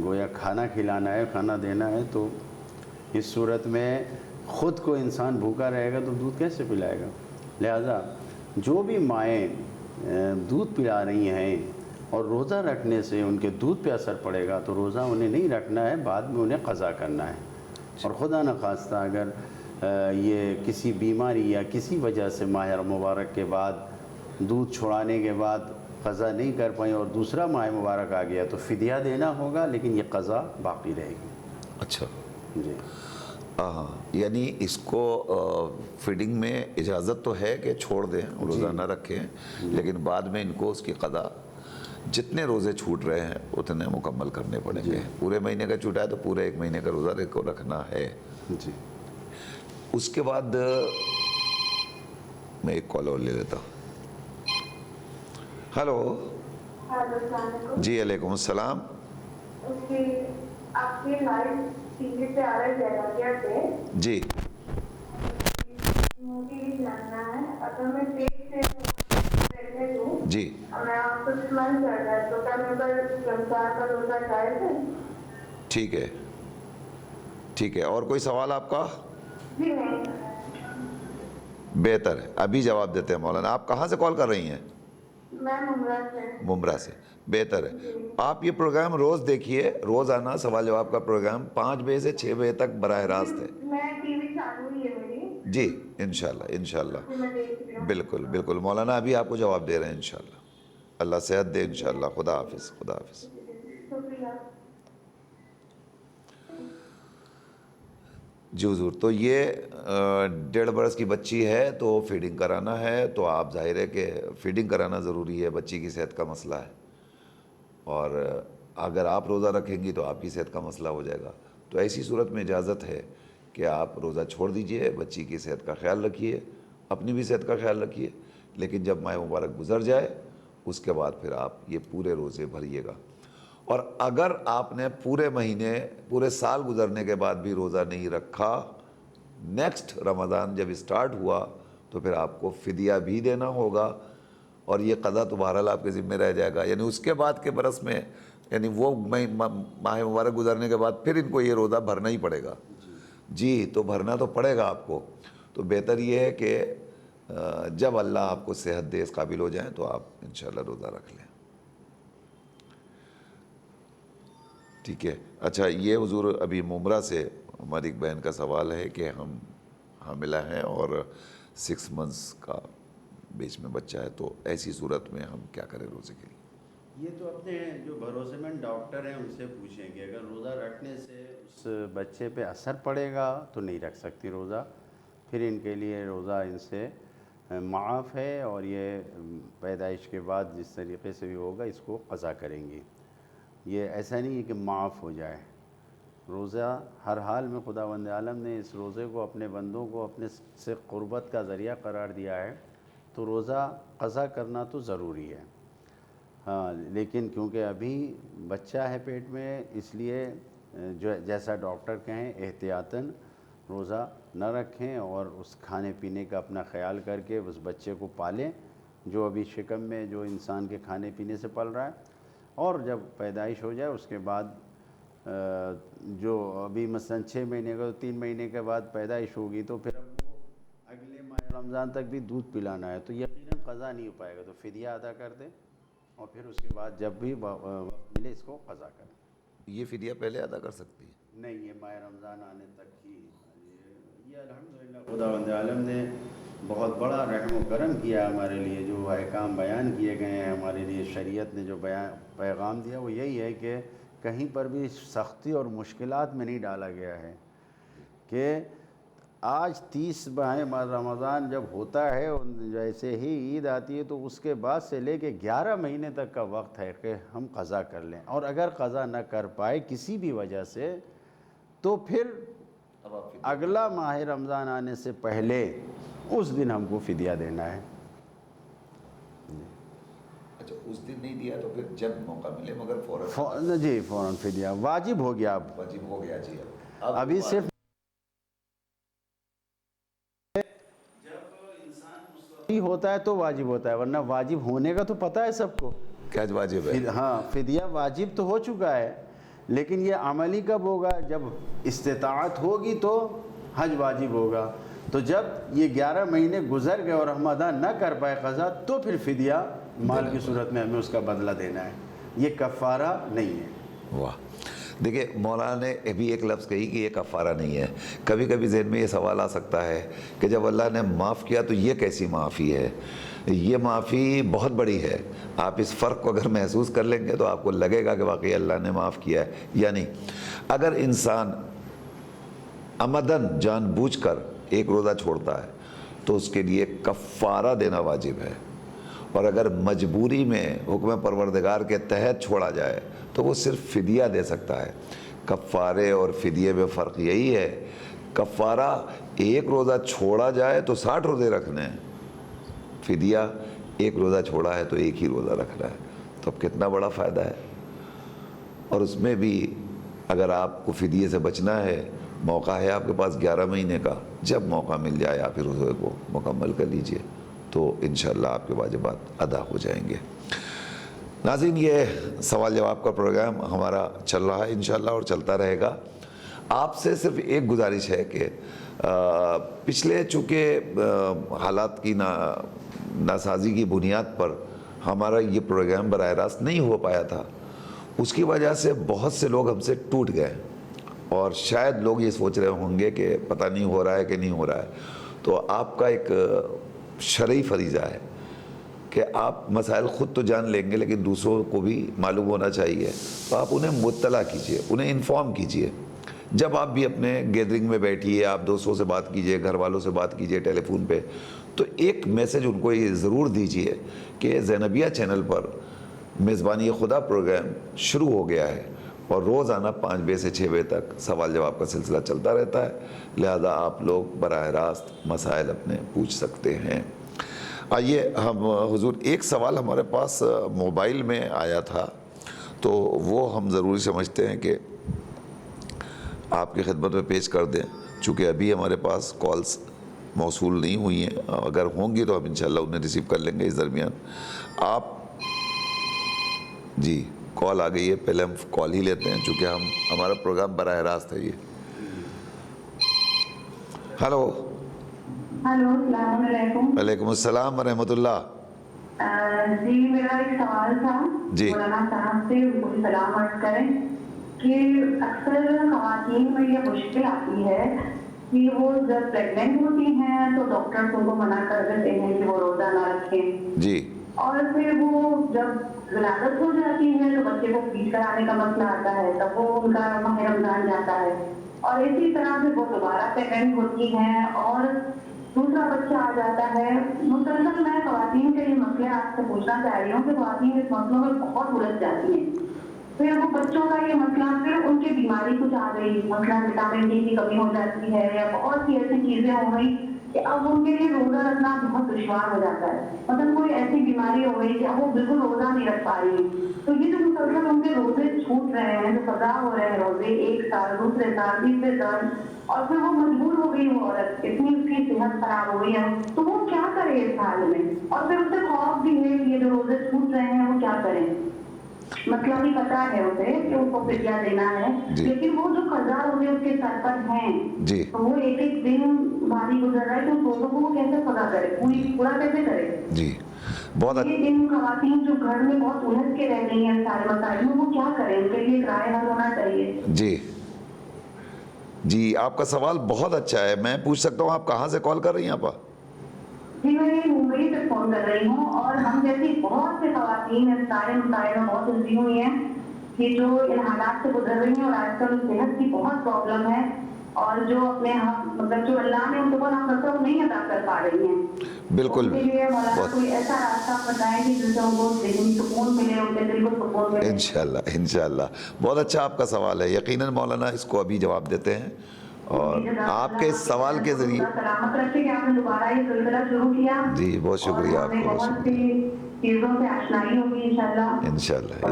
گویا کھانا کھلانا ہے, کھانا دینا ہے. تو اس صورت میں خود کو انسان بھوکا رہے گا تو دودھ کیسے پلائے گا؟ لہذا جو بھی مائیں دودھ پلا رہی ہیں اور روزہ رکھنے سے ان کے دودھ پہ اثر پڑے گا تو روزہ انہیں نہیں رکھنا ہے, بعد میں انہیں قضا کرنا ہے. اور خدا نخواستہ اگر یہ کسی بیماری یا کسی وجہ سے ماہ مبارک کے بعد دودھ چھوڑانے کے بعد قضا نہیں کر پائیں اور دوسرا ماہ مبارک آ گیا تو فدیہ دینا ہوگا, لیکن یہ قضا باقی رہے گی. اچھا جی ہاں, یعنی اس کو فیڈنگ میں اجازت تو ہے کہ چھوڑ دیں, روزہ نہ رکھیں, لیکن بعد میں ان کو اس کی قضا جتنے روزے چھوٹ رہے ہیں اتنے مکمل کرنے پڑیں گے. پورے مہینے کا چھوٹا ہے تو پورے 1 مہینے کا روزہ کو رکھنا ہے. جی. اس کے بعد میں ایک کال اور لے لیتا ہوں. ہلو. ہیلو, السلام علیکم. جی علیکم السلام. آپ کے لائیو ٹی وی پہ آ رہے جگہ پہ جی مجھے جاننا ہے, اگر میں پیٹ سے پریگننٹ ہوں, جی میں آپ کو من کر رہا ہے تو کیا میرا رمضان کا روزہ جائز ہے؟ ٹھیک ہے, ٹھیک ہے. اور کوئی سوال آپ کا؟ جی نہیں. بہتر ہے, ابھی جواب دیتے ہیں مولانا. آپ کہاں سے کال کر رہی ہیں؟ میں ممبئی سے. ممبرا سے. بہتر ہے. آپ یہ پروگرام روز دیکھیے, روزانہ سوال جواب کا پروگرام 5 بجے سے 6 بجے تک براہ راست ہے. میں ٹی وی چالو ہی ہے میری. جی انشاءاللہ انشاءاللہ. میں دیکھ رہی ہوں. بالکل بالکل مولانا, ابھی آپ کو جواب دے رہے ہیں انشاءاللہ. اللہ صحت دے انشاءاللہ. خدا حافظ. خدا حافظ. شکریہ. جی حضور, تو یہ 1.5 برس کی بچی ہے تو فیڈنگ کرانا ہے, تو آپ ظاہر ہے کہ فیڈنگ کرانا ضروری ہے, بچی کی صحت کا مسئلہ ہے. اور اگر آپ روزہ رکھیں گی تو آپ کی صحت کا مسئلہ ہو جائے گا. تو ایسی صورت میں اجازت ہے کہ آپ روزہ چھوڑ دیجئے, بچی کی صحت کا خیال رکھیے, اپنی بھی صحت کا خیال رکھیے, لیکن جب ماہ مبارک گزر جائے اس کے بعد پھر آپ یہ پورے روزے بھریے گا. اور اگر آپ نے پورے مہینے پورے سال گزرنے کے بعد بھی روزہ نہیں رکھا, نیکسٹ رمضان جب اسٹارٹ ہوا تو پھر آپ کو فدیہ بھی دینا ہوگا, اور یہ قضا تو بہرحال آپ کے ذمہ رہ جائے گا. یعنی اس کے بعد کے برس میں, یعنی وہ ماہ مبارک گزرنے کے بعد پھر ان کو یہ روزہ بھرنا ہی پڑے گا. جی, تو بھرنا تو پڑے گا آپ کو. تو بہتر یہ ہے کہ جب اللہ آپ کو صحت دے, اس قابل ہو جائیں, تو آپ انشاءاللہ روزہ رکھ لیں. ٹھیک ہے. اچھا, یہ حضور ابھی ممبرا سے ہماری ایک بہن کا سوال ہے کہ ہم حاملہ ہیں اور 6 منتھس کا بیچ میں بچہ ہے, تو ایسی صورت میں ہم کیا کریں روزے کے لیے؟ یہ تو اپنے جو بھروسے مند ڈاکٹر ہیں ان سے پوچھیں کہ اگر روزہ رکھنے سے اس بچے پہ اثر پڑے گا تو نہیں رکھ سکتی روزہ, پھر ان کے لیے روزہ ان سے معاف ہے, اور یہ پیدائش کے بعد جس طریقے سے بھی ہوگا اس کو قضا کریں گی. یہ ایسا نہیں ہے کہ معاف ہو جائے. روزہ ہر حال میں خداوند عالم نے اس روزے کو اپنے بندوں کو اپنے سے قربت کا ذریعہ قرار دیا ہے, تو روزہ قضا کرنا تو ضروری ہے. ہاں, لیکن کیونکہ ابھی بچہ ہے پیٹ میں, اس لیے جو جیسا ڈاکٹر کہیں احتیاطاً روزہ نہ رکھیں, اور اس کھانے پینے کا اپنا خیال کر کے اس بچے کو پالیں جو ابھی شکم میں جو انسان کے کھانے پینے سے پل رہا ہے. اور جب پیدائش ہو جائے اس کے بعد جو ابھی مثلاً 6 مہینے کا 3 مہینے کے بعد پیدائش ہوگی تو پھر اب وہ اگلے ماہ رمضان تک بھی دودھ پلانا ہے, تو یقیناً قضا نہیں ہو پائے گا. تو فدیہ ادا کر دیں اور پھر اس کے بعد جب بھی وقت ملے اس کو قضا کریں. یہ فدیہ پہلے ادا کر سکتی ہے؟ نہیں, یہ ماہ رمضان آنے تک ہی یہ الحمدللہ خداوند عالم نے بہت بڑا رحم و کرم کیا ہمارے لیے. جو احکام بیان کیے گئے ہیں ہمارے لیے، شریعت نے جو پیغام دیا وہ یہی ہے کہ کہیں پر بھی سختی اور مشکلات میں نہیں ڈالا گیا ہے کہ آج 30 ماہ رمضان جب ہوتا ہے، جیسے ہی عید آتی ہے تو اس کے بعد سے لے کے 11 مہینے تک کا وقت ہے کہ ہم قضا کر لیں، اور اگر قضا نہ کر پائے کسی بھی وجہ سے تو پھر اگلا ماہ رمضان آنے سے پہلے اس دن ہم کو فدیہ دینا ہے. اچھا، اس دن نہیں دیا تو پھر جب موقع ملے، مگر جی فوراً فدیہ واجب ہو گیا. اب واجب ہو گیا. جی ابھی صرف ہوتا ہے تو واجب ہوتا ہے، ورنہ واجب ہونے کا تو پتہ ہے سب کو. کیا واجب ہے؟ ہاں، فدیہ واجب تو ہو چکا ہے، لیکن یہ عملی کب ہوگا؟ جب استطاعت ہوگی تو حج واجب ہوگا. تو جب یہ 11 مہینے گزر گئے اور ہم ادا نہ کر پائے قضا، تو پھر فدیہ مال کی صورت میں ہمیں اس کا بدلہ دینا ہے. یہ کفارہ نہیں ہے. واہ، دیکھیں مولانا نے بھی ایک لفظ کہی کہ یہ کفارہ نہیں ہے. کبھی کبھی ذہن میں یہ سوال آ سکتا ہے کہ جب اللہ نے معاف کیا تو یہ کیسی معافی ہے؟ یہ معافی بہت بڑی ہے. آپ اس فرق کو اگر محسوس کر لیں گے تو آپ کو لگے گا کہ واقعی اللہ نے معاف کیا ہے. یعنی اگر انسان عمدن جان بوجھ کر ایک روزہ چھوڑتا ہے تو اس کے لیے کفارہ دینا واجب ہے، اور اگر مجبوری میں حکم پروردگار کے تحت چھوڑا جائے تو وہ صرف فدیہ دے سکتا ہے. کفارے اور فدیے میں فرق یہی ہے، کفارہ ایک روزہ چھوڑا جائے تو 60 روزے رکھنے ہیں، فدیہ ایک روزہ چھوڑا ہے تو ایک ہی روزہ رکھنا ہے. تو اب کتنا بڑا فائدہ ہے. اور اس میں بھی اگر آپ کو فدیے سے بچنا ہے، موقع ہے آپ کے پاس 11 مہینے کا، جب موقع مل جائے آپ پھر روزے کو مکمل کر لیجئے تو انشاءاللہ آپ کے واجبات ادا ہو جائیں گے. ناظرین، یہ سوال جواب کا پروگرام ہمارا چل رہا ہے انشاءاللہ اور چلتا رہے گا. آپ سے صرف ایک گزارش ہے کہ پچھلے چونکہ حالات کی ناسازی کی بنیاد پر ہمارا یہ پروگرام براہ راست نہیں ہو پایا تھا، اس کی وجہ سے بہت سے لوگ ہم سے ٹوٹ گئے، اور شاید لوگ یہ سوچ رہے ہوں گے کہ پتہ نہیں ہو رہا ہے کہ نہیں ہو رہا ہے. تو آپ کا ایک شرعی فریضہ ہے کہ آپ مسائل خود تو جان لیں گے لیکن دوسروں کو بھی معلوم ہونا چاہیے. تو آپ انہیں مطلع کیجئے، انہیں انفارم کیجئے. جب آپ بھی اپنے گیدرنگ میں بیٹھیے، آپ دوستوں سے بات کیجئے، گھر والوں سے بات کیجئے ٹیلی فون پہ، تو ایک میسیج ان کو یہ ضرور دیجئے کہ زینبیہ چینل پر میزبانی خدا پروگرام شروع ہو گیا ہے، اور روزانہ 5 بجے سے 6 بجے تک سوال جواب کا سلسلہ چلتا رہتا ہے. لہذا آپ لوگ براہ راست مسائل اپنے پوچھ سکتے ہیں. آئیے ہم حضور، ایک سوال ہمارے پاس موبائل میں آیا تھا تو وہ ہم ضروری سمجھتے ہیں کہ آپ کی خدمت میں پیش کر دیں، چونکہ ابھی ہمارے پاس کالز موصول نہیں ہوئی ہیں. اگر ہوں گی تو ہم انشاءاللہ انہیں ریسیو کر لیں گے اس درمیان. آپ جی، کال آ گئی ہے، پہلے ہم کال ہی لیتے ہیں چونکہ ہمارا پروگرام براہ راست ہے. یہ ہلو. ہلو، السلام علیکم. وعلیکم السلام ورحمۃ اللہ. جی، میرا ایک سوال تھا جی. مولانا صاحب سے، مجھے سلام عرض کریں کہ اکثر خواتین میں یہ مشکل آتی ہے کہ وہ جب پریگننٹ ہوتی ہیں تو ڈاکٹر ان کو منع کر دیتے ہیں کہ وہ روزہ نہ رکھیں. جی. اور پھر وہ جب ولادت ہو جاتی ہے تو بچے کو فیڈ کرانے کا مسئلہ آتا ہے، تب وہ ان کا ماہ رمضان جاتا ہے. اور اسی طرح سے وہ دوبارہ پریگننٹ ہوتی ہیں اور دوسرا بچہ آ جاتا ہے. مسلسل میں خواتین کے یہ مسئلے آپ سے پوچھنا چاہ رہی ہوں کہ خواتین اس مسئلوں میں بہت الجھ جاتی ہیں. پھر وہ بچوں کا یہ مسئلہ، پھر ان کی بیماری کچھ آ گئی، مثلا وٹامن ڈی کی کمی ہو جاتی ہے یا بہت سی ایسی چیزیں ہو گئی کہ اب ان کے لیے روزہ رکھنا بہت دشوار ہو جاتا ہے. مثلا کوئی ایسی بیماری ہو گئی کہ اب وہ بالکل روزہ نہیں رکھ پا رہی. تو یہ جو مسلسل ان کے روزے چھوٹ رہے ہیں، جو قضا ہو رہے ہیں روزے، ایک سال، دوسرے سال، تیسرے سال، اور پھر وہ مجبور ہو گئی وہ عورت، اتنی اس کی صحت خراب ہو گئی ہے، تو وہ کیا کرے اس حال میں؟ اور پھر اسے خوف بھی ہے کہ یہ جو روزے چھوٹ رہے ہیں وہ کیا کریں. مسئلہ بھی پتا ہے اسے کہ اس کو فدیہ دینا ہے، لیکن وہ جو قضا روزے اس کے سر پر ہیں تو وہ ایک ایک دن بھاری گزر رہا ہے، تو اس روزوں کو وہ کیسے قضا کرے، پورا کیسے کرے؟ جی، بہت یہ دن خواتین جو گھر میں بہت الجھ کے رہ گئی ہیں سارے مسائل میں، وہ کیا کریں؟ ان کے لیے ایک رائے حل ہونا چاہیے. جی جی آپ کا سوال بہت اچھا ہے. میں پوچھ سکتا ہوں آپ کہاں سے کال کر رہی ہیں آپا؟ جی میں ممبئی سے فون کر رہی ہوں، اور ہم جیسی بہت سے خواتین اس سارے مسائل میں بہت الجھی ہوئی ہیں کہ جو ان حالات سے گزر رہی ہیں، اور آج کل صحت کی بہت پرابلم ہے، اور جو اپنے مطلب جو اللہ نے ان کو حق رکھا وہ نہیں ادا کر پا رہی ہیں. بالکل. ان کے لیے مولانا کوئی ایسا راستہ بتائیں کہ جس سے ان کو ذہنی سکون ملے، ان کے دل کو سکون ملے. انشاءاللہ بہت اچھا آپ کا سوال ہے. یقیناً مولانا اس کو ابھی جواب دیتے ہیں، اور آپ کے اس سوال کے ذریعے سلامت رکھے کہ آپ نے دوبارہ یہ سلسلہ شروع کیا. جی بہت شکریہ آپ کو. بہت سی چیزوں سے آشنائی ہوگی انشاءاللہ.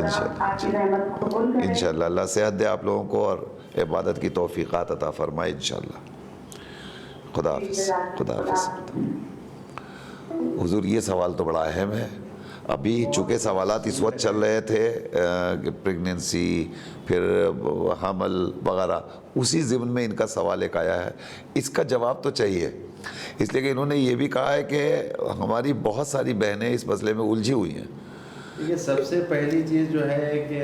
انشاءاللہ اللہ صحت دے آپ لوگوں کو اور عبادت کی توفیقات عطا فرمائے انشاءاللہ. خدا حافظ. خدا حافظ. حضور یہ سوال تو بڑا اہم ہے. ابھی چونکہ سوالات اس وقت چل رہے تھے کہ پریگننسی پھر حمل وغیرہ، اسی ضمن میں ان کا سوال ایک آیا ہے. اس کا جواب تو چاہیے، اس لیے کہ انہوں نے یہ بھی کہا ہے کہ ہماری بہت ساری بہنیں اس مسئلے میں الجھی ہوئی ہیں. یہ سب سے پہلی چیز جو ہے کہ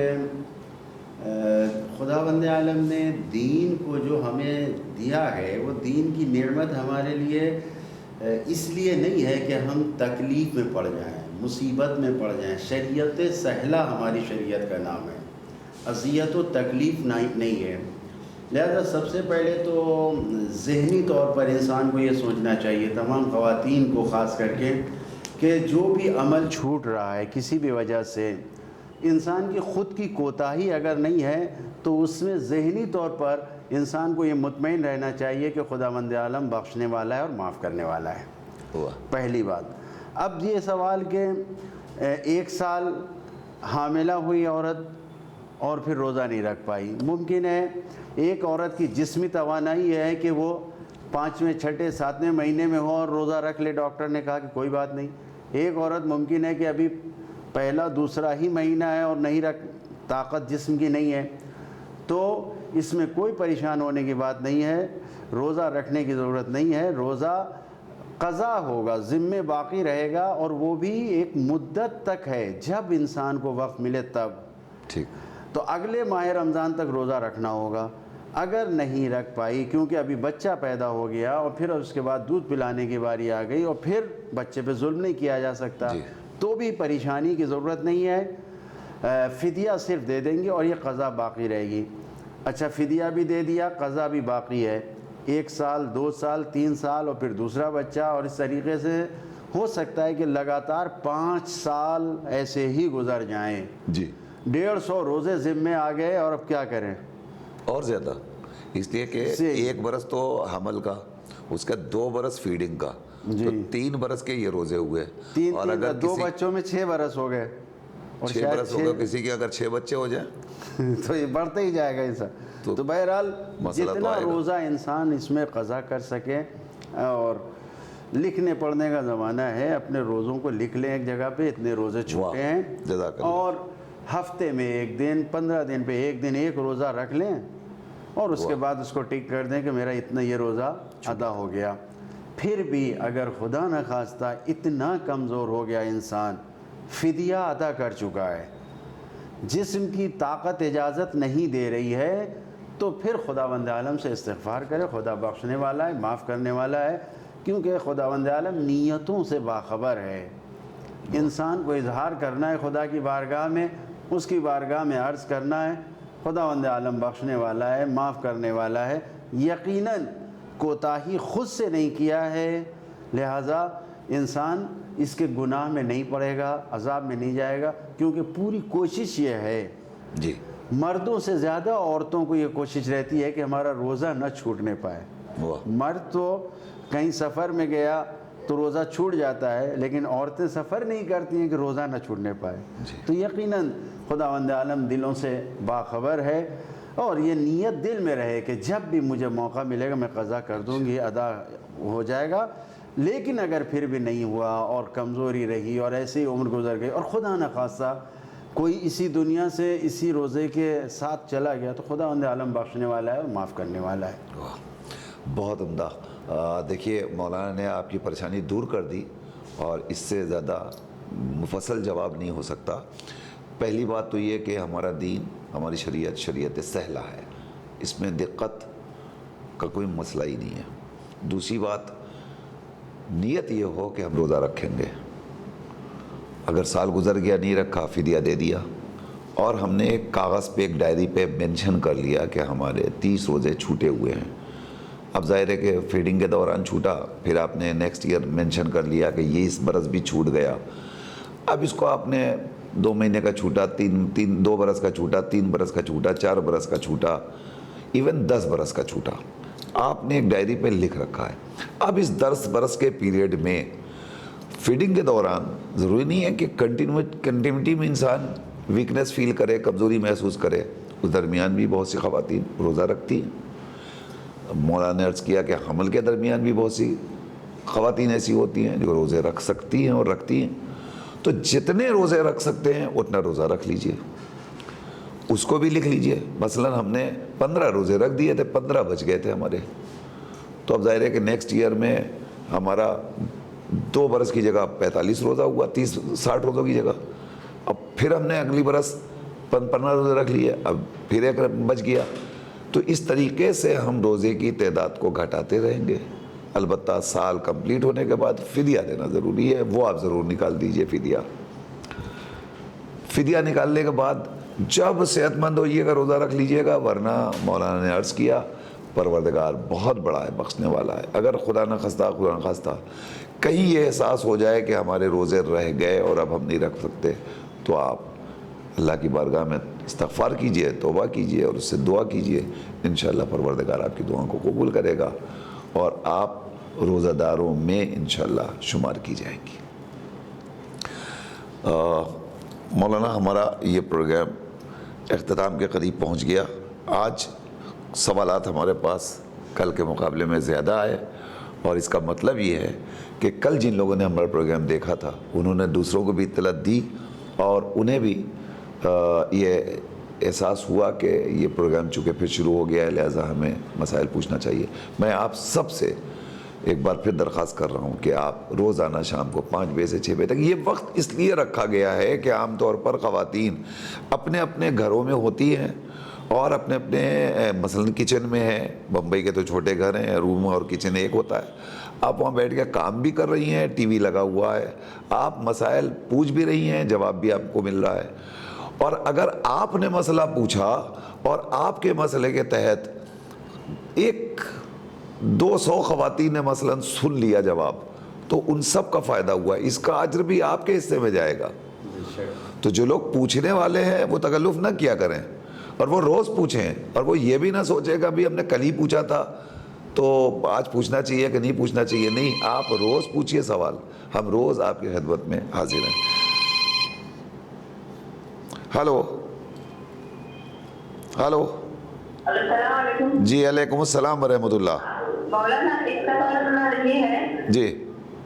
خداوند عالم نے دین کو جو ہمیں دیا ہے، وہ دین کی نعمت ہمارے لیے اس لیے نہیں ہے کہ ہم تکلیف میں پڑ جائیں، مصیبت میں پڑ جائیں. شریعت سہلہ ہماری شریعت کا نام ہے، اذیت و تکلیف نہیں ہے. لہذا سب سے پہلے تو ذہنی طور پر انسان کو یہ سوچنا چاہیے، تمام خواتین کو خاص کر کے، کہ جو بھی عمل چھوٹ رہا ہے کسی بھی وجہ سے، انسان کی خود کی کوتاہی اگر نہیں ہے تو اس میں ذہنی طور پر انسان کو یہ مطمئن رہنا چاہیے کہ خداوند عالم بخشنے والا ہے اور معاف کرنے والا ہے. پہلی بات. اب یہ سوال کہ 1 سال حاملہ ہوئی عورت اور پھر روزہ نہیں رکھ پائی. ممکن ہے ایک عورت کی جسمی توانائی یہ ہے کہ وہ 5ویں 6ٹھے 7ویں مہینے میں ہو اور روزہ رکھ لے، ڈاکٹر نے کہا کہ کوئی بات نہیں. ایک عورت ممکن ہے کہ ابھی پہلا دوسرا ہی مہینہ ہے اور نہیں طاقت جسم کی نہیں ہے، تو اس میں کوئی پریشان ہونے کی بات نہیں ہے، روزہ رکھنے کی ضرورت نہیں ہے. روزہ قضا ہوگا، ذمہ باقی رہے گا، اور وہ بھی ایک مدت تک ہے، جب انسان کو وقت ملے تب. ٹھیک. تو اگلے ماہ رمضان تک روزہ رکھنا ہوگا. اگر نہیں رکھ پائی کیونکہ ابھی بچہ پیدا ہو گیا اور پھر اس کے بعد دودھ پلانے کی باری آ گئی اور پھر بچے پہ ظلم نہیں کیا جا سکتا، تو بھی پریشانی کی ضرورت نہیں ہے. فدیہ صرف دے دیں گے اور یہ قضا باقی رہے گی. اچھا فدیہ بھی دے دیا، قضا بھی باقی ہے. 1 سال 2 سال 3 سال اور پھر دوسرا بچہ، اور اس طریقے سے ہو سکتا ہے کہ لگاتار 5 سال ایسے ہی گزر جائیں. جی 150 روزے ذمے آ گئے، اور اب کیا کریں؟ اور زیادہ، اس لیے کہ 1 برس تو حمل کا، اس کا 2 برس فیڈنگ کا، تو 3 برس کے یہ روزے ہوئے. اور اگر 2 بچوں میں 6 برس ہو گئے، اور 6 برس ہوگا کسی کے، اگر 6 بچے ہو جائیں تو یہ بڑھتے ہی جائے گا انسان. تو بہرحال جتنا روزہ انسان اس میں قضا کر سکے، اور لکھنے پڑھنے کا زمانہ ہے، اپنے روزوں کو لکھ لیں ایک جگہ پہ، اتنے روزے چھوٹے ہیں، اور ہفتے میں 1 دن 15 دن پہ 1 دن 1 روزہ رکھ لیں، اور اس کے بعد اس کو ٹک کر دیں کہ میرا اتنا یہ روزہ ادا ہو گیا. پھر بھی اگر خدا نخواستہ اتنا کمزور ہو گیا انسان، فدیہ ادا کر چکا ہے، جسم کی طاقت اجازت نہیں دے رہی ہے، تو پھر خداوند عالم سے استغفار کرے. خدا بخشنے والا ہے، معاف کرنے والا ہے، کیونکہ خداوند عالم نیتوں سے باخبر ہے. انسان کو اظہار کرنا ہے خدا کی بارگاہ میں، اس کی بارگاہ میں عرض کرنا ہے. خداوند عالم بخشنے والا ہے، معاف کرنے والا ہے. یقیناً کوتاہی خود سے نہیں کیا ہے، لہٰذا انسان اس کے گناہ میں نہیں پڑے گا، عذاب میں نہیں جائے گا، کیونکہ پوری کوشش یہ ہے. جی مردوں سے زیادہ عورتوں کو یہ کوشش رہتی ہے کہ ہمارا روزہ نہ چھوٹنے پائے. مرد تو کہیں سفر میں گیا تو روزہ چھوٹ جاتا ہے، لیکن عورتیں سفر نہیں کرتی ہیں کہ روزہ نہ چھوٹنے پائے. تو یقیناً خداوند عالم دلوں سے باخبر ہے، اور یہ نیت دل میں رہے کہ جب بھی مجھے موقع ملے گا میں قضا کر دوں گی، ادا ہو جائے گا. لیکن اگر پھر بھی نہیں ہوا اور کمزوری رہی اور ایسے ہی عمر گزر گئی، اور خدا نخواستہ کوئی اسی دنیا سے اسی روزے کے ساتھ چلا گیا، تو خداوند عالم بخشنے والا ہے اور معاف کرنے والا ہے. بہت عمدہ. دیکھیے مولانا نے آپ کی پریشانی دور کر دی، اور اس سے زیادہ مفصل جواب نہیں ہو سکتا. پہلی بات تو یہ کہ ہمارا دین، ہماری شریعت سہلہ ہے، اس میں دقت کا کوئی مسئلہ ہی نہیں ہے۔ دوسری بات، نیت یہ ہو کہ ہم روزہ رکھیں گے، اگر سال گزر گیا نہیں رکھا فدیہ دے دیا، اور ہم نے ایک کاغذ پہ ایک ڈائری پہ مینشن کر لیا کہ ہمارے 30 روزے چھوٹے ہوئے ہیں۔ اب ظاہر ہے کہ فیڈنگ کے دوران چھوٹا، پھر آپ نے نیکسٹ ایئر مینشن کر لیا کہ یہ اس برس بھی چھوٹ گیا، اب اس کو آپ نے 2 مہینے کا چھوٹا، 2 برس کا چھوٹا، 3 برس کا چھوٹا، 4 برس کا چھوٹا، ایون 10 برس کا چھوٹا آپ نے ایک ڈائری پہ لکھ رکھا ہے۔ اب اس 10 برس کے پیریڈ میں فیڈنگ کے دوران ضروری نہیں ہے کہ کنٹینیوٹی میں انسان ویکنس فیل کرے، کمزوری محسوس کرے، اس درمیان بھی بہت سی خواتین روزہ رکھتی ہیں۔ مولانا نے عرض کیا کہ حمل کے درمیان بھی بہت سی خواتین ایسی ہوتی ہیں جو روزے رکھ سکتی ہیں اور رکھتی ہیں، تو جتنے روزے رکھ سکتے ہیں اتنا روزہ رکھ لیجئے، اس کو بھی لکھ لیجئے۔ مثلا ہم نے 15 روزے رکھ دیے تھے، 15 بچ گئے تھے ہمارے، تو اب ظاہر ہے کہ نیکسٹ ایئر میں ہمارا 2 برس کی جگہ 45 روزہ ہوا، 60 روزوں کی جگہ، اب پھر ہم نے اگلی برس 15 روزے رکھ لیے، اب پھر ایک بچ گیا۔ تو اس طریقے سے ہم روزے کی تعداد کو گھٹاتے رہیں گے۔ البتہ سال کمپلیٹ ہونے کے بعد فدیہ دینا ضروری ہے، وہ آپ ضرور نکال دیجئے فدیہ۔ فدیہ نکالنے کے بعد جب صحت مند ہوئیے گا روزہ رکھ لیجئے گا، ورنہ مولانا نے عرض کیا پروردگار بہت بڑا ہے، بخشنے والا ہے۔ اگر خدا نہ خواستہ کہیں یہ احساس ہو جائے کہ ہمارے روزے رہ گئے اور اب ہم نہیں رکھ سکتے، تو آپ اللہ کی بارگاہ میں استغفار کیجئے، توبہ کیجئے اور اس سے دعا کیجئے، انشاءاللہ پروردگار آپ کی دعاؤں کو قبول کرے گا اور آپ روزہ داروں میں انشاءاللہ شمار کی جائیں گی۔ مولانا ہمارا یہ پروگرام اختتام کے قریب پہنچ گیا۔ آج سوالات ہمارے پاس کل کے مقابلے میں زیادہ آئے، اور اس کا مطلب یہ ہے کہ کل جن لوگوں نے ہمارا پروگرام دیکھا تھا انہوں نے دوسروں کو بھی اطلاع دی، اور انہیں بھی یہ احساس ہوا کہ یہ پروگرام چونکہ پھر شروع ہو گیا ہے لہٰذا ہمیں مسائل پوچھنا چاہیے۔ میں آپ سب سے ایک بار پھر درخواست کر رہا ہوں کہ آپ روزانہ شام کو 5 بجے سے 6 بجے تک، یہ وقت اس لیے رکھا گیا ہے کہ عام طور پر خواتین اپنے اپنے گھروں میں ہوتی ہیں اور اپنے اپنے مثلاً کچن میں ہیں، بمبئی کے تو چھوٹے گھر ہیں، روم اور کچن ایک ہوتا ہے، آپ وہاں بیٹھ کے کام بھی کر رہی ہیں، ٹی وی لگا ہوا ہے، آپ مسائل پوچھ بھی رہی ہیں، جواب بھی آپ کو مل رہا ہے، اور اگر آپ نے مسئلہ پوچھا اور آپ کے مسئلے کے تحت 200 خواتین نے مثلاً سن لیا جواب، تو ان سب کا فائدہ ہوا، اس کا اجر بھی آپ کے حصے میں جائے گا۔ تو جو لوگ پوچھنے والے ہیں وہ تکلف نہ کیا کریں، اور وہ روز پوچھیں، اور وہ یہ بھی نہ سوچے گا بھی ہم نے کل ہی پوچھا تھا تو آج پوچھنا چاہیے کہ نہیں پوچھنا چاہیے، نہیں، آپ روز پوچھئے سوال، ہم روز آپ کی خدمت میں حاضر ہیں۔ ہلو السلام علیکم۔ جی علیکم السلام ورحمۃ اللہ۔ مولانا ایک سوال یہ ہے جی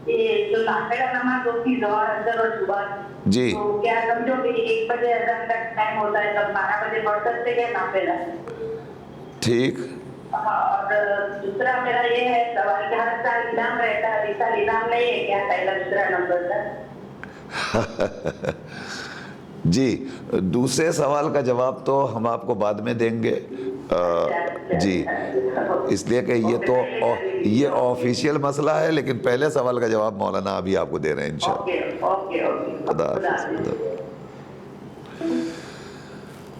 کہ جو نافلہ نماز ہوتی ہے ظہر، اثر اور صبح، جی تو کیا سمجھو کہ 1 بجے اذان تک ٹائم ہوتا ہے، تب 12 بجے پڑھ سکتے ہیں نافلہ؟ ٹھیک۔ اور دوسرا میرا یہ ہے سوال کہ ہر سال انعام رہتا ہے، اس سال انعام نہیں ہے کیا پہلا دوسرا نمبر کا؟ جی دوسرے سوال کا جواب تو ہم آپ کو بعد میں دیں گے، جی، اس لیے کہ یہ آفیشیل مسئلہ ہے، لیکن پہلے سوال کا جواب مولانا ابھی آپ کو دے رہے ہیں انشاءاللہ۔ خدا حافظ۔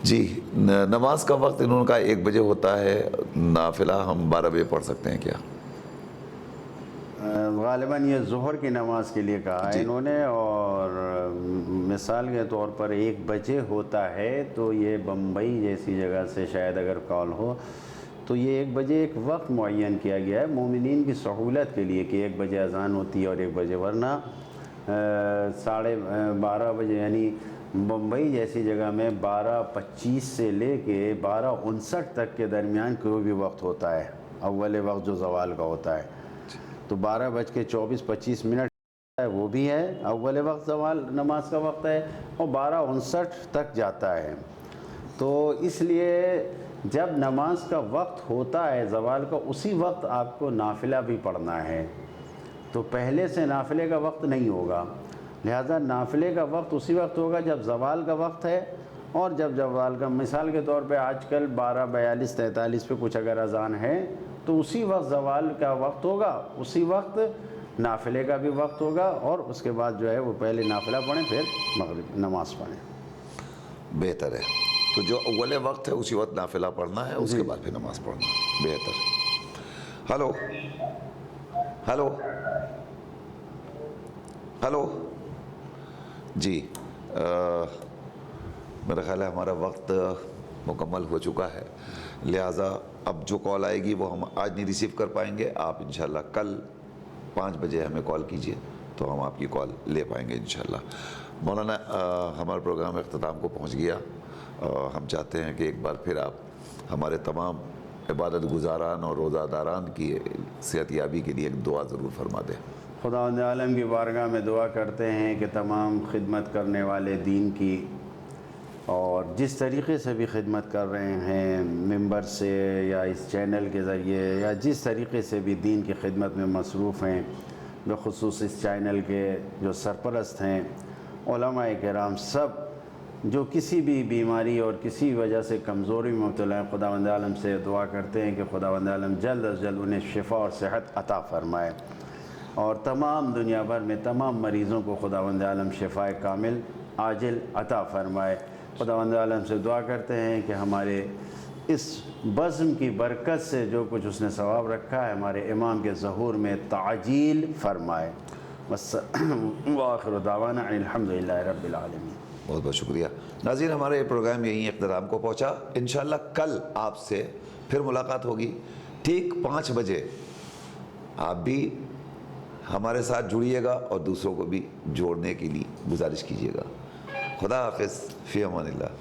جی نماز کا وقت انہوں کا 1 بجے ہوتا ہے، نافلہ ہم 12 بجے پڑھ سکتے ہیں کیا؟ غالباً یہ ظہر کی نماز کے لیے کہا ہے انہوں نے، اور مثال کے طور پر 1 بجے ہوتا ہے تو یہ بمبئی جیسی جگہ سے شاید اگر کال ہو تو یہ 1 بجے ایک وقت معین کیا گیا ہے مومنین کی سہولت کے لیے کہ 1 بجے اذان ہوتی ہے اور 1 بجے، ورنہ 12:30 بجے، یعنی بمبئی جیسی جگہ میں 12:25 سے لے کے 12:59 تک کے درمیان کوئی بھی وقت ہوتا ہے، اول وقت جو زوال کا ہوتا ہے، تو 12:24-25 ہے وہ بھی ہے، اول وقت زوال نماز کا وقت ہے، اور 12:59 تک جاتا ہے۔ تو اس لیے جب نماز کا وقت ہوتا ہے زوال کا، اسی وقت آپ کو نافلہ بھی پڑھنا ہے، تو پہلے سے نافلے کا وقت نہیں ہوگا، لہذا نافلے کا وقت اسی وقت ہوگا جب زوال کا وقت ہے اور جب زوال کا مثال کے طور پہ آج کل 12:42 43 پہ کچھ اگر اذان ہے تو اسی وقت زوال کا وقت ہوگا، اسی وقت نافلے کا بھی وقت ہوگا، اور اس کے بعد جو ہے وہ پہلے نافلہ پڑھیں پھر مغرب نماز پڑھیں۔ بہتر ہے، تو جو اول وقت ہے اسی وقت نافلہ پڑھنا ہے، اس کے بعد پھر نماز پڑھنا ہے، بہتر۔ ہلو ہلو ہلو جی، میرا خیال ہے ہمارا وقت مکمل ہو چکا ہے، لہٰذا اب جو کال آئے گی وہ ہم آج نہیں ریسیو کر پائیں گے، آپ انشاءاللہ کل 5 بجے ہمیں کال کیجئے تو ہم آپ کی کال لے پائیں گے انشاءاللہ۔ مولانا، ہمارا پروگرام اختتام کو پہنچ گیا، ہم چاہتے ہیں کہ ایک بار پھر آپ ہمارے تمام عبادت گزاران اور روزہ داران کی صحت یابی کے لیے ایک دعا ضرور فرما دیں۔ خداوند عالم کی بارگاہ میں دعا کرتے ہیں کہ تمام خدمت کرنے والے دین کی، اور جس طریقے سے بھی خدمت کر رہے ہیں ممبر سے یا اس چینل کے ذریعے یا جس طریقے سے بھی دین کی خدمت میں مصروف ہیں، بخصوص اس چینل کے جو سرپرست ہیں، علماء کرام، سب جو کسی بھی بیماری اور کسی وجہ سے کمزوری میں مبتلا ہیں، خداوند عالم سے دعا کرتے ہیں کہ خداوند عالم جلد از جلد انہیں شفا اور صحت عطا فرمائے، اور تمام دنیا بھر میں تمام مریضوں کو خداوند عالم شفائے کامل عاجل عطا فرمائے۔ خداوند عالم سے دعا کرتے ہیں کہ ہمارے اس بزم کی برکت سے جو کچھ اس نے ثواب رکھا ہے ہمارے امام کے ظہور میں تعجیل فرمائے۔ وآخر دعوانا ان الحمدللہ رب العالمین۔ بہت بہت شکریہ ناظرین، ہمارا یہ پروگرام یہیں اختتام کو پہنچا۔ انشاءاللہ کل آپ سے پھر ملاقات ہوگی ٹھیک 5 بجے۔ آپ بھی ہمارے ساتھ جڑیے گا اور دوسروں کو بھی جوڑنے کے لیے گزارش کیجیے گا۔ خدا حافظ، فی امان اللہ۔